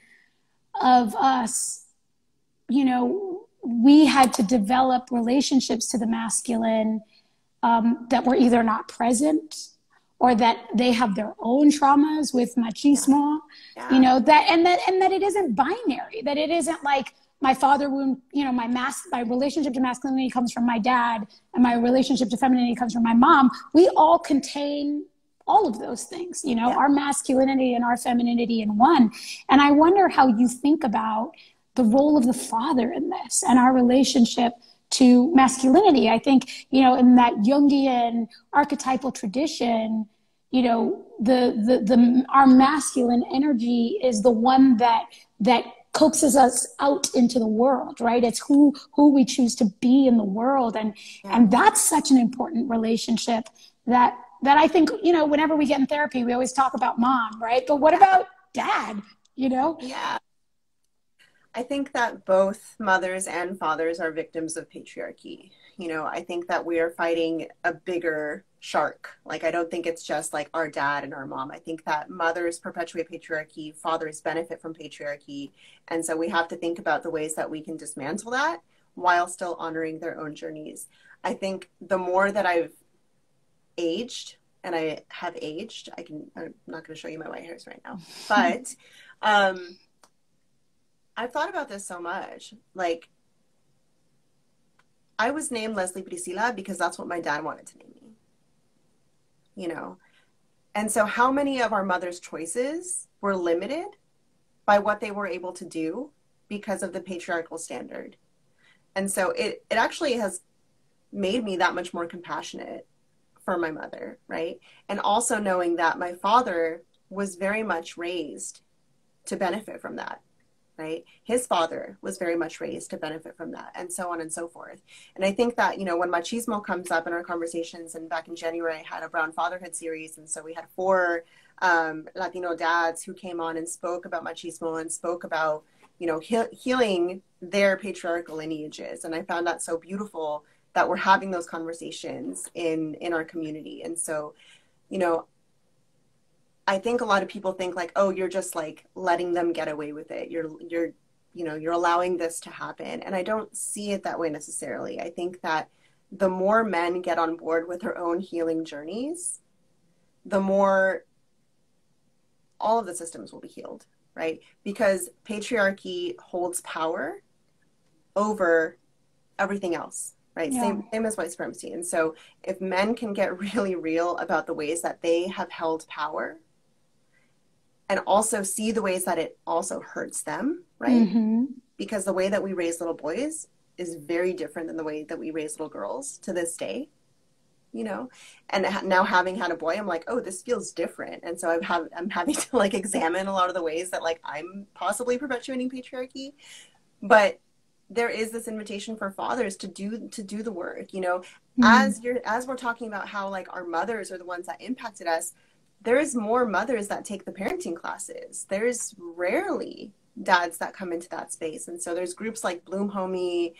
of us, you know, we had to develop relationships to the masculine that were either not present or that they have their own traumas with machismo, Yeah. you know, that it isn't binary, that it isn't like my father wound, you know, my relationship to masculinity comes from my dad and my relationship to femininity comes from my mom. We all contain all of those things, you know, our masculinity and our femininity in one. And I wonder how you think about the role of the father in this and our relationship to masculinity. I think, you know, in that Jungian archetypal tradition, you know, our masculine energy is the one that coaxes us out into the world, right? It's who we choose to be in the world. And that's such an important relationship that I think, you know, whenever we get in therapy, we always talk about mom, right? But what about dad, you know? Yeah. I think that both mothers and fathers are victims of patriarchy. You know, I think that we are fighting a bigger shark. Like, I don't think it's just like our dad and our mom. I think that mothers perpetuate patriarchy, fathers benefit from patriarchy. And so we have to think about the ways that we can dismantle that while still honoring their own journeys. I think the more that I've aged, and I have aged, I'm not going to show you my white hairs right now, but I've thought about this so much. Like, I was named Leslie Priscilla because that's what my dad wanted to name me, you know? And so how many of our mothers' choices were limited by what they were able to do because of the patriarchal standard? And so it actually has made me that much more compassionate for my mother, right? And also knowing that my father was very much raised to benefit from that. Right? His father was very much raised to benefit from that, and so on and so forth. And I think that, you know, when machismo comes up in our conversations, and back in January, I had a Brown Fatherhood series. And so we had 4 Latino dads who came on and spoke about machismo and spoke about, you know, healing their patriarchal lineages. And I found that so beautiful that we're having those conversations in our community. And so, you know, I think a lot of people think like, oh, you're just like letting them get away with it. You're, you know, you're allowing this to happen. And I don't see it that way necessarily. I think that the more men get on board with their own healing journeys, the more all of the systems will be healed, right? Because patriarchy holds power over everything else, right? Yeah. Same as white supremacy. And so if men can get really real about the ways that they have held power, and also see the ways that it also hurts them, right? Mm-hmm. Because the way that we raise little boys is very different than the way that we raise little girls to this day, you know? And now having had a boy, I'm like, oh, this feels different. And so I'm having to like examine a lot of the ways that like I'm possibly perpetuating patriarchy. But there is this invitation for fathers to do the work, you know? Mm-hmm. As we're talking about how like our mothers are the ones that impacted us, there's more mothers that take the parenting classes. There's rarely dads that come into that space. And so there's groups like Bloom Homie,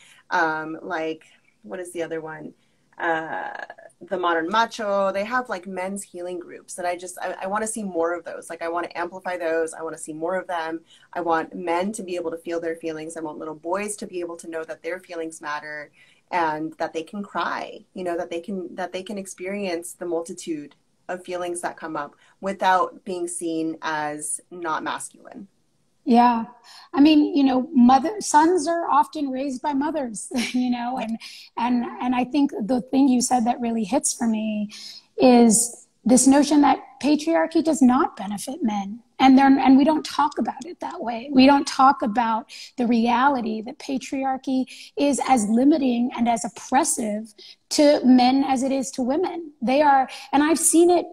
like, what is the other one? The Modern Macho. They have like men's healing groups. And I want to see more of those. Like, I want to amplify those. I want to see more of them. I want men to be able to feel their feelings. I want little boys to be able to know that their feelings matter and that they can cry, you know, that they can experience the multitude of feelings that come up without being seen as not masculine. Yeah. I mean, you know, sons are often raised by mothers, you know, and I think the thing you said that really hits for me is this notion that patriarchy does not benefit men. And we don't talk about it that way. We don't talk about the reality that patriarchy is as limiting and as oppressive to men as it is to women. They are, and I've seen it,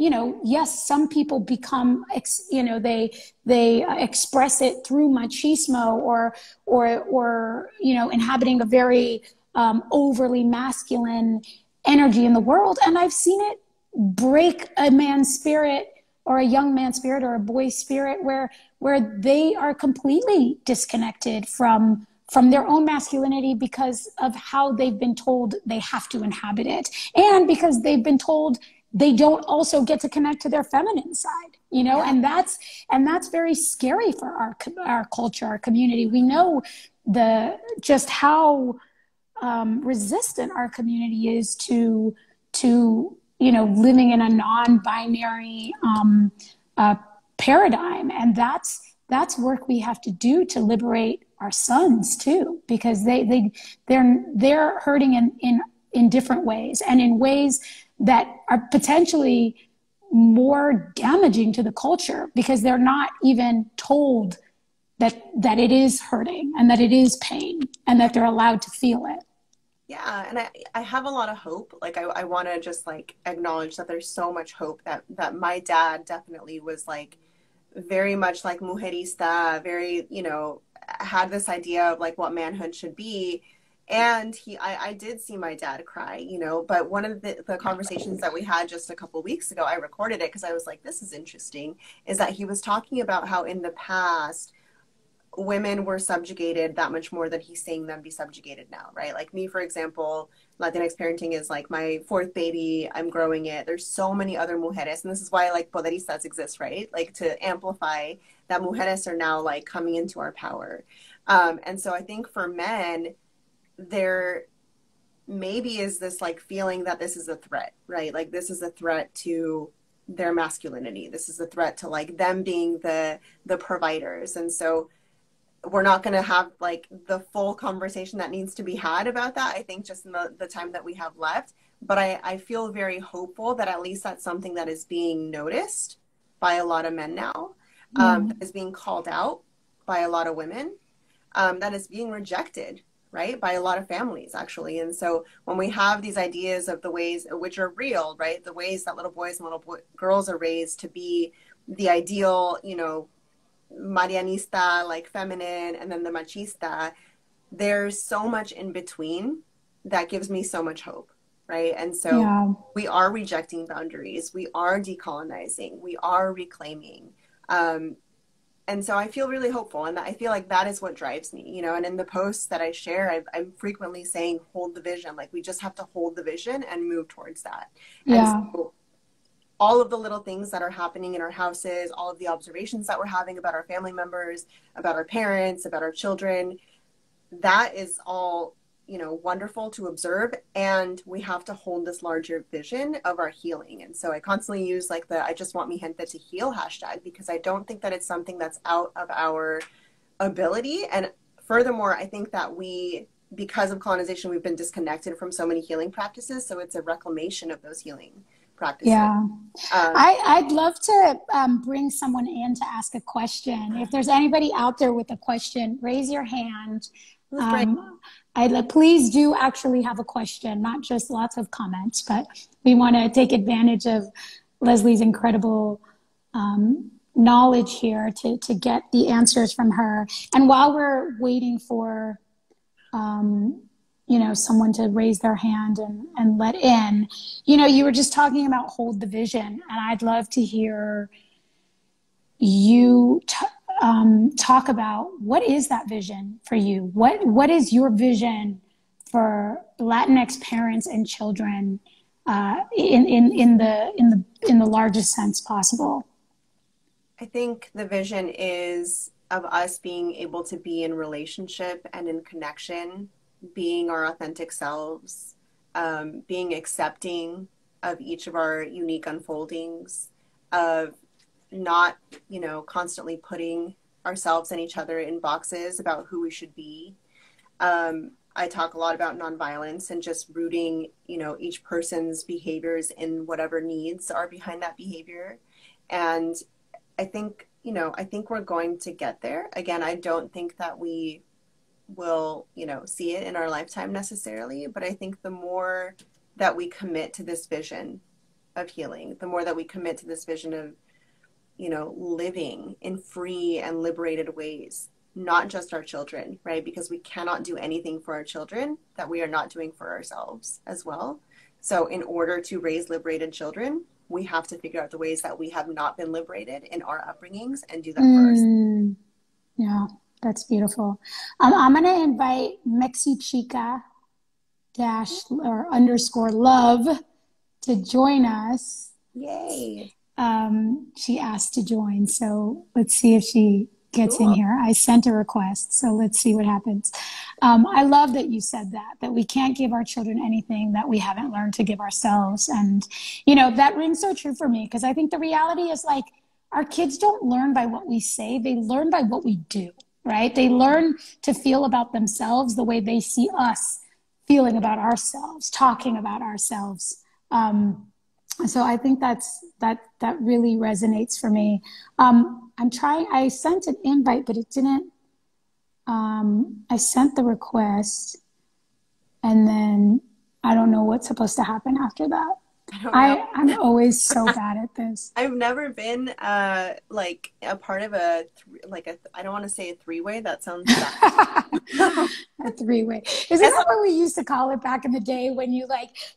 you know, yes, some people become, you know, they express it through machismo or, you know, inhabiting a very overly masculine energy in the world. And I've seen it break a man's spirit or a young man's spirit or a boy's spirit where they are completely disconnected from their own masculinity because of how they've been told they have to inhabit it, and because they've been told they don't also get to connect to their feminine side, you know. And that's very scary for our culture, our community. We know just how resistant our community is to you know, living in a non-binary paradigm, and that's work we have to do to liberate our sons too, because they're hurting in different ways, and in ways that are potentially more damaging to the culture, because they're not even told that it is hurting and that it is pain and that they're allowed to feel it. Yeah, and I have a lot of hope. Like I want to just like acknowledge that there's so much hope that my dad definitely was like very much like mujerista, very, you know, had this idea of like what manhood should be. And I did see my dad cry, you know, but one of the conversations that we had just a couple of weeks ago, I recorded it because I was like, this is interesting, is that he was talking about how in the past, women were subjugated that much more than he's seeing them be subjugated now, right? Like me, for example, Latinx parenting is like my fourth baby. I'm growing it. There's so many other mujeres. And this is why like poderistas exist, right? Like to amplify that mujeres are now like coming into our power. And so I think for men, there maybe is this like feeling that this is a threat, right? Like this is a threat to their masculinity. This is a threat to like them being the providers. And so we're not going to have like the full conversation that needs to be had about that, I think, just in the time that we have left. But I feel very hopeful that at least that's something that is being noticed by a lot of men now, that is being called out by a lot of women, that is being rejected, right, by a lot of families, actually. And so when we have these ideas of the ways which are real, right, the ways that little boys and girls are raised to be the ideal, you know, Marianista, like feminine, and then the machista, there's so much in between that gives me so much hope, right? And so we are rejecting boundaries, we are decolonizing, we are reclaiming. And so I feel really hopeful, and I feel like that is what drives me, you know. And in the posts that I share, I'm frequently saying, hold the vision. Like we just have to hold the vision and move towards that. Yeah. And so all of the little things that are happening in our houses, all of the observations that we're having about our family members, about our parents, about our children, that is all, you know, wonderful to observe. And we have to hold this larger vision of our healing. And so I constantly use like the I just want mi gente to heal hashtag, because I don't think that it's something that's out of our ability. And furthermore, I think that because of colonization, we've been disconnected from so many healing practices. So it's a reclamation of those healing practices. Yeah. I'd love to bring someone in to ask a question. If there's anybody out there with a question, raise your hand. Please do actually have a question, not just lots of comments, but we want to take advantage of Leslie's incredible knowledge here to get the answers from her. And while we're waiting for you know, someone to raise their hand and let in, you know, you were just talking about hold the vision, and I'd love to hear you talk about what is that vision for you? What is your vision for Latinx parents and children in the largest sense possible? I think the vision is of us being able to be in relationship and in connection, being our authentic selves, being accepting of each of our unique unfoldings, of not, you know, constantly putting ourselves and each other in boxes about who we should be. I talk a lot about nonviolence and just rooting, you know, each person's behaviors in whatever needs are behind that behavior. And I think, you know, I think we're going to get there. Again, I don't think that we will, you know, see it in our lifetime necessarily, but I think the more that we commit to this vision, of healing, the more that we commit to this vision of, you know, living in free and liberated ways, not just our children, right? Because we cannot do anything for our children that we are not doing for ourselves as well. So in order to raise liberated children, we have to figure out the ways that we have not been liberated in our upbringings and do that first. Yeah, that's beautiful. I'm going to invite Mexichica dash or underscore love to join us. Yay. She asked to join, so let's see if she gets in here. I sent a request, so let's see what happens. I love that you said that we can't give our children anything that we haven't learned to give ourselves. And, you know, that rings so true for me, because I think the reality is, like, our kids don't learn by what we say, they learn by what we do, right? They learn to feel about themselves the way they see us feeling about ourselves, talking about ourselves. So I think that really resonates for me. I sent an invite, but it didn't, I sent the request, and then I don't know what's supposed to happen after that. I'm always so bad at this. I've never been like a part of I don't want to say a three-way. That sounds bad. A three-way. Isn't that what we used to call it back in the day, when you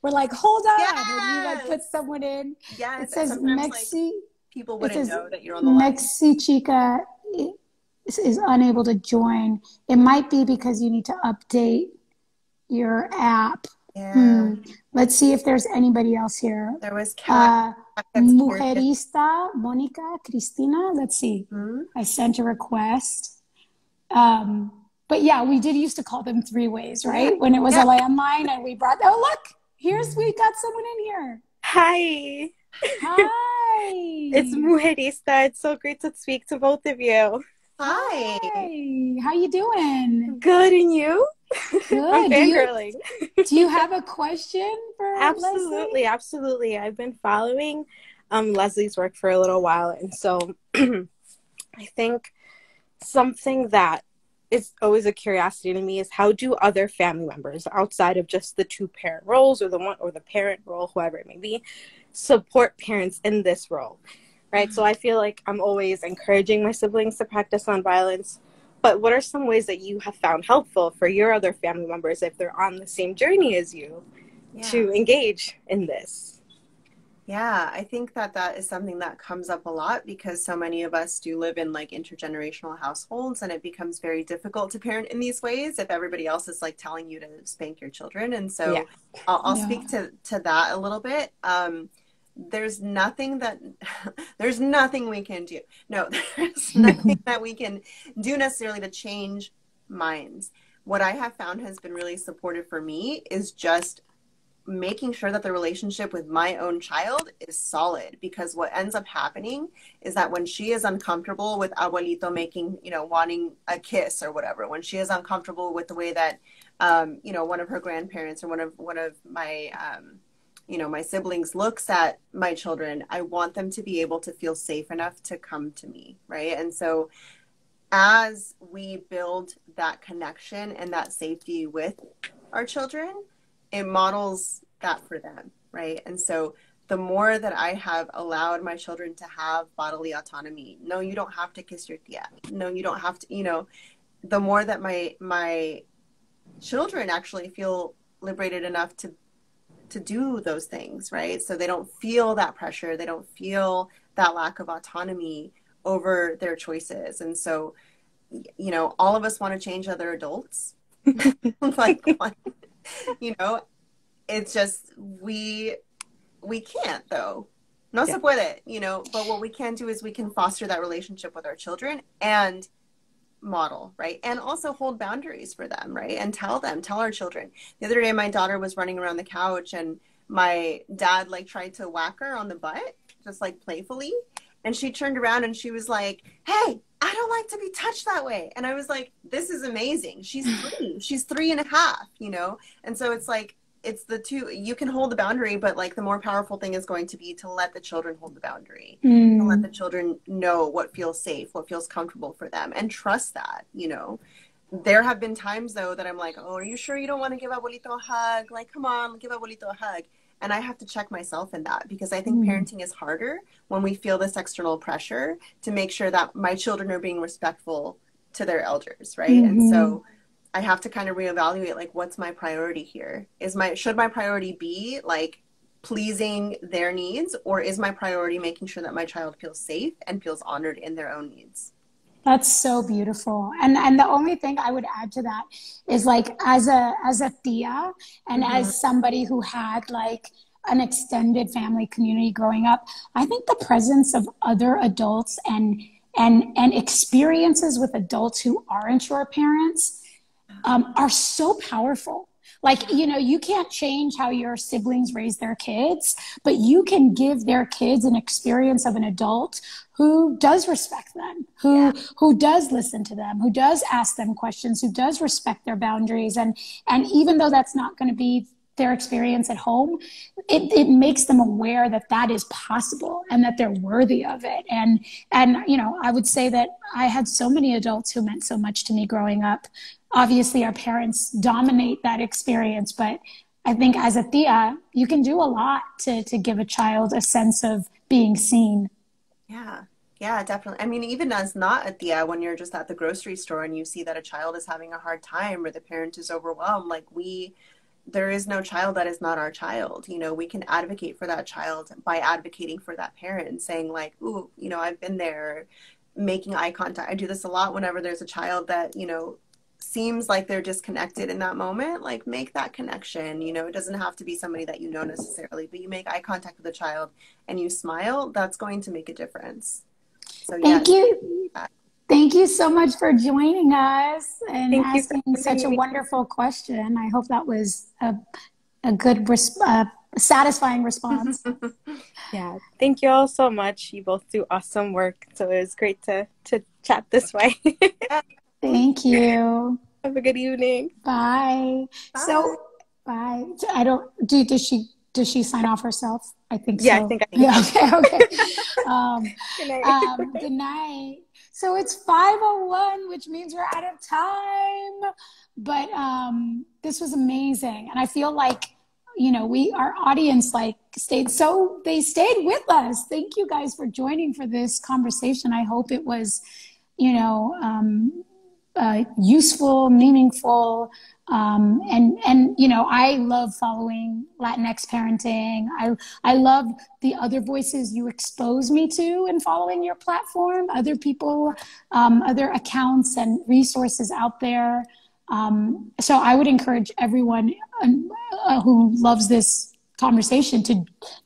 were like, hold on, yes! and you like put someone in? Yes. It says Mexi. People wouldn't know that you're on the line. Mexichica is unable to join. It might be because you need to update your app. Yeah. Let's see if there's anybody else here. There was Kat. Mujerista, Monica, Cristina. Let's see. I sent a request. But yeah, we did used to call them three-ways, right? Yeah. When it was a landline, and we brought, oh, look, we got someone in here. Hi. Hi. It's Mujerista. It's so great to speak to both of you. Hi. How you doing? Good, and you? Good. I'm fangirling. Do you have a question for Leslie? Absolutely. I've been following Leslie's work for a little while, and so I think something that is always a curiosity to me is, how do other family members outside of just the two-parent roles, or the parent role, whoever it may be, support parents in this role, right? So I feel like I'm always encouraging my siblings to practice nonviolence, but what are some ways that you have found helpful for your other family members, if they're on the same journey as you, to engage in this? Yeah, I think that is something that comes up a lot, because so many of us do live in like intergenerational households, and it becomes very difficult to parent in these ways if everybody else is like telling you to spank your children. And so I'll speak to that a little bit. There's nothing we can do. No, there's nothing that we can do necessarily to change minds. What I have found has been really supportive for me is just making sure that the relationship with my own child is solid, because what ends up happening is that when she is uncomfortable with abuelito making, wanting a kiss or whatever, when she is uncomfortable with the way that, one of her grandparents or one of my, my siblings looks at my children, I want them to be able to feel safe enough to come to me. Right. And so as we build that connection and that safety with our children, it models that for them, right? And so the more that I have allowed my children to have bodily autonomy, no, you don't have to kiss your tia. No, you don't have to, the more that my children actually feel liberated enough to do those things, right? So they don't feel that pressure. They don't feel that lack of autonomy over their choices. And so, all of us want to change other adults. It's just, we can't, though. No se puede, but what we can do is we can foster that relationship with our children and model, right? And also hold boundaries for them, right? And tell our children. The other day, my daughter was running around the couch, and my dad tried to whack her on the butt, just playfully. And she turned around and she was like, hey, I don't like to be touched that way. And I was like, this is amazing. She's 3. She's 3.5, And so it's the two. You can hold the boundary, but the more powerful thing is going to be to let the children hold the boundary, to let the children know what feels safe, what feels comfortable for them, and trust that. There have been times though that I'm like, oh, are you sure you don't want to give abuelito a hug? Come on, give abuelito a hug. And I have to check myself in that, because I think parenting is harder when we feel this external pressure to make sure that my children are being respectful to their elders, right? And so I have to kind of reevaluate, like, what's my priority here? Should my priority be like pleasing their needs, or is my priority making sure that my child feels safe and feels honored in their own needs? That's so beautiful. And the only thing I would add to that is, like, as a Tia, and as somebody who had like an extended family community growing up, I think the presence of other adults and experiences with adults who aren't your parents are so powerful. Like, you know, you can't change how your siblings raise their kids, but you can give their kids an experience of an adult who does respect them, who does listen to them, who does ask them questions, who does respect their boundaries. And even though that's not going to be their experience at home, it makes them aware that that is possible and that they're worthy of it. And, you know, I would say that I had so many adults who meant so much to me growing up. Obviously, our parents dominate that experience, but I think as a Tia, you can do a lot to give a child a sense of being seen. Yeah, definitely. I mean, even as not a Tia, when you're just at the grocery store and you see that a child is having a hard time or the parent is overwhelmed, like, there is no child that is not our child. You know, we can advocate for that child by advocating for that parent and saying, like, ooh, you know, I've been there, making eye contact. I do this a lot whenever there's a child that, you know, seems like they're disconnected in that moment. Like, make that connection. You know, it doesn't have to be somebody that you know necessarily, but you make eye contact with a child and you smile, that's going to make a difference. So Thank you. Thank you so much for joining us and asking such a wonderful question. I hope that was a good, satisfying response. Yeah, thank you all so much. You both do awesome work. So it was great to chat this way. Thank you. Have a good evening. Bye. So, bye. I don't, does she sign off herself? I think so. Yeah, I think okay. Good night. Good night. So it's 5:01, which means we're out of time. But this was amazing. And I feel like, you know, our audience stayed with us. Thank you guys for joining for this conversation. I hope it was, you know, useful, meaningful. And you know, I love following Latinx parenting. I love the other voices you expose me to in following your platform, other people, other accounts and resources out there. So I would encourage everyone who loves this conversation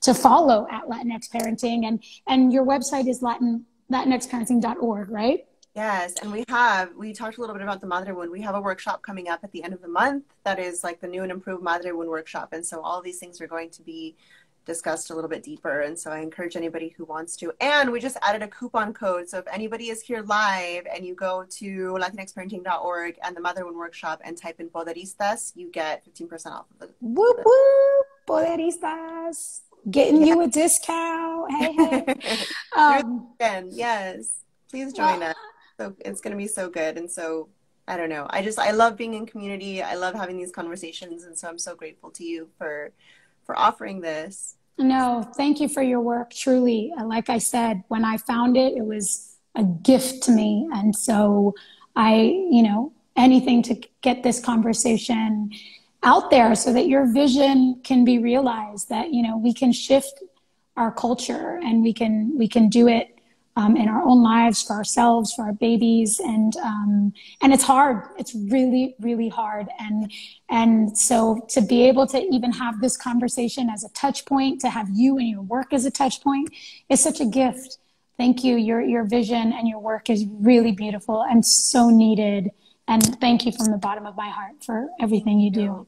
to follow at Latinx Parenting, and your website is latinxparenting.org, right? Yes, and we talked a little bit about the Motherhood. We have a workshop coming up at the end of the month that is like the new and improved Motherhood workshop. And so all these things are going to be discussed a little bit deeper. And so I encourage anybody who wants to. And we just added a coupon code. So if anybody is here live and you go to latinxparenting.org and the Motherhood workshop and type in Poderistas, you get 15% off of it. Whoop, whoop, Poderistas. Getting you a discount. Hey. Yes, please join us. So it's going to be so good. And so, I don't know. I love being in community. I love having these conversations. And so I'm so grateful to you for offering this. No, thank you for your work. Truly. Like I said, when I found it, it was a gift to me. And so anything to get this conversation out there so that your vision can be realized, that, you know, we can shift our culture and we can do it in our own lives, for ourselves, for our babies. And it's hard. It's really, really hard. And so to be able to even have this conversation as a touch point, to have you and your work as a touch point, is such a gift. Thank you. Your vision and your work is really beautiful and so needed. And thank you from the bottom of my heart for everything you do.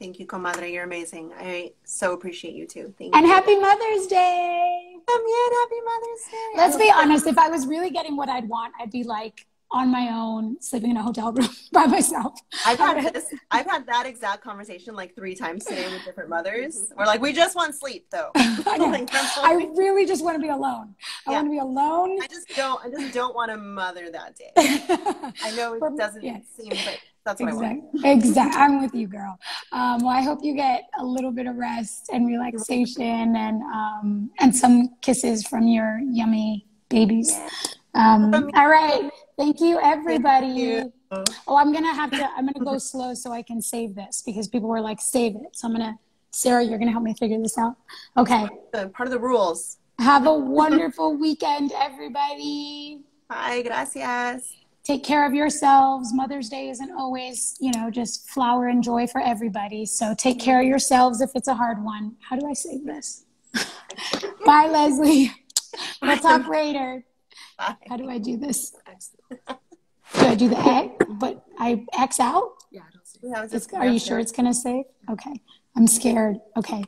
Thank you, comadre. You're amazing. I so appreciate you too. Thank you. And happy Mother's Day. Happy Mother's Day. Let's be honest. If I was really getting what I'd want, I'd be like on my own, sleeping in a hotel room by myself. I've had that exact conversation like 3 times today with different mothers. We're like, we just want sleep though. I really just want to be alone. I want to be alone. I just don't want to mother that day. I know it doesn't seem, but That's what I want. Exactly. I'm with you, girl. Well, I hope you get a little bit of rest and relaxation and some kisses from your yummy babies. Yeah. All right. Thank you, everybody. Thank you. Oh, I'm gonna go slow so I can save this because people were like, save it. So Sarah, you're gonna help me figure this out. Okay. Part of the rules. Have a wonderful weekend, everybody. Bye, gracias. Take care of yourselves. Mother's Day isn't always, just flower and joy for everybody. So take care of yourselves if it's a hard one. How do I save this? Bye, Leslie. We'll talk later. Bye. How do I do this? Do I do the X? But I X out? Yeah, I don't see. Are you sure it's going to save? Okay. I'm scared. Okay.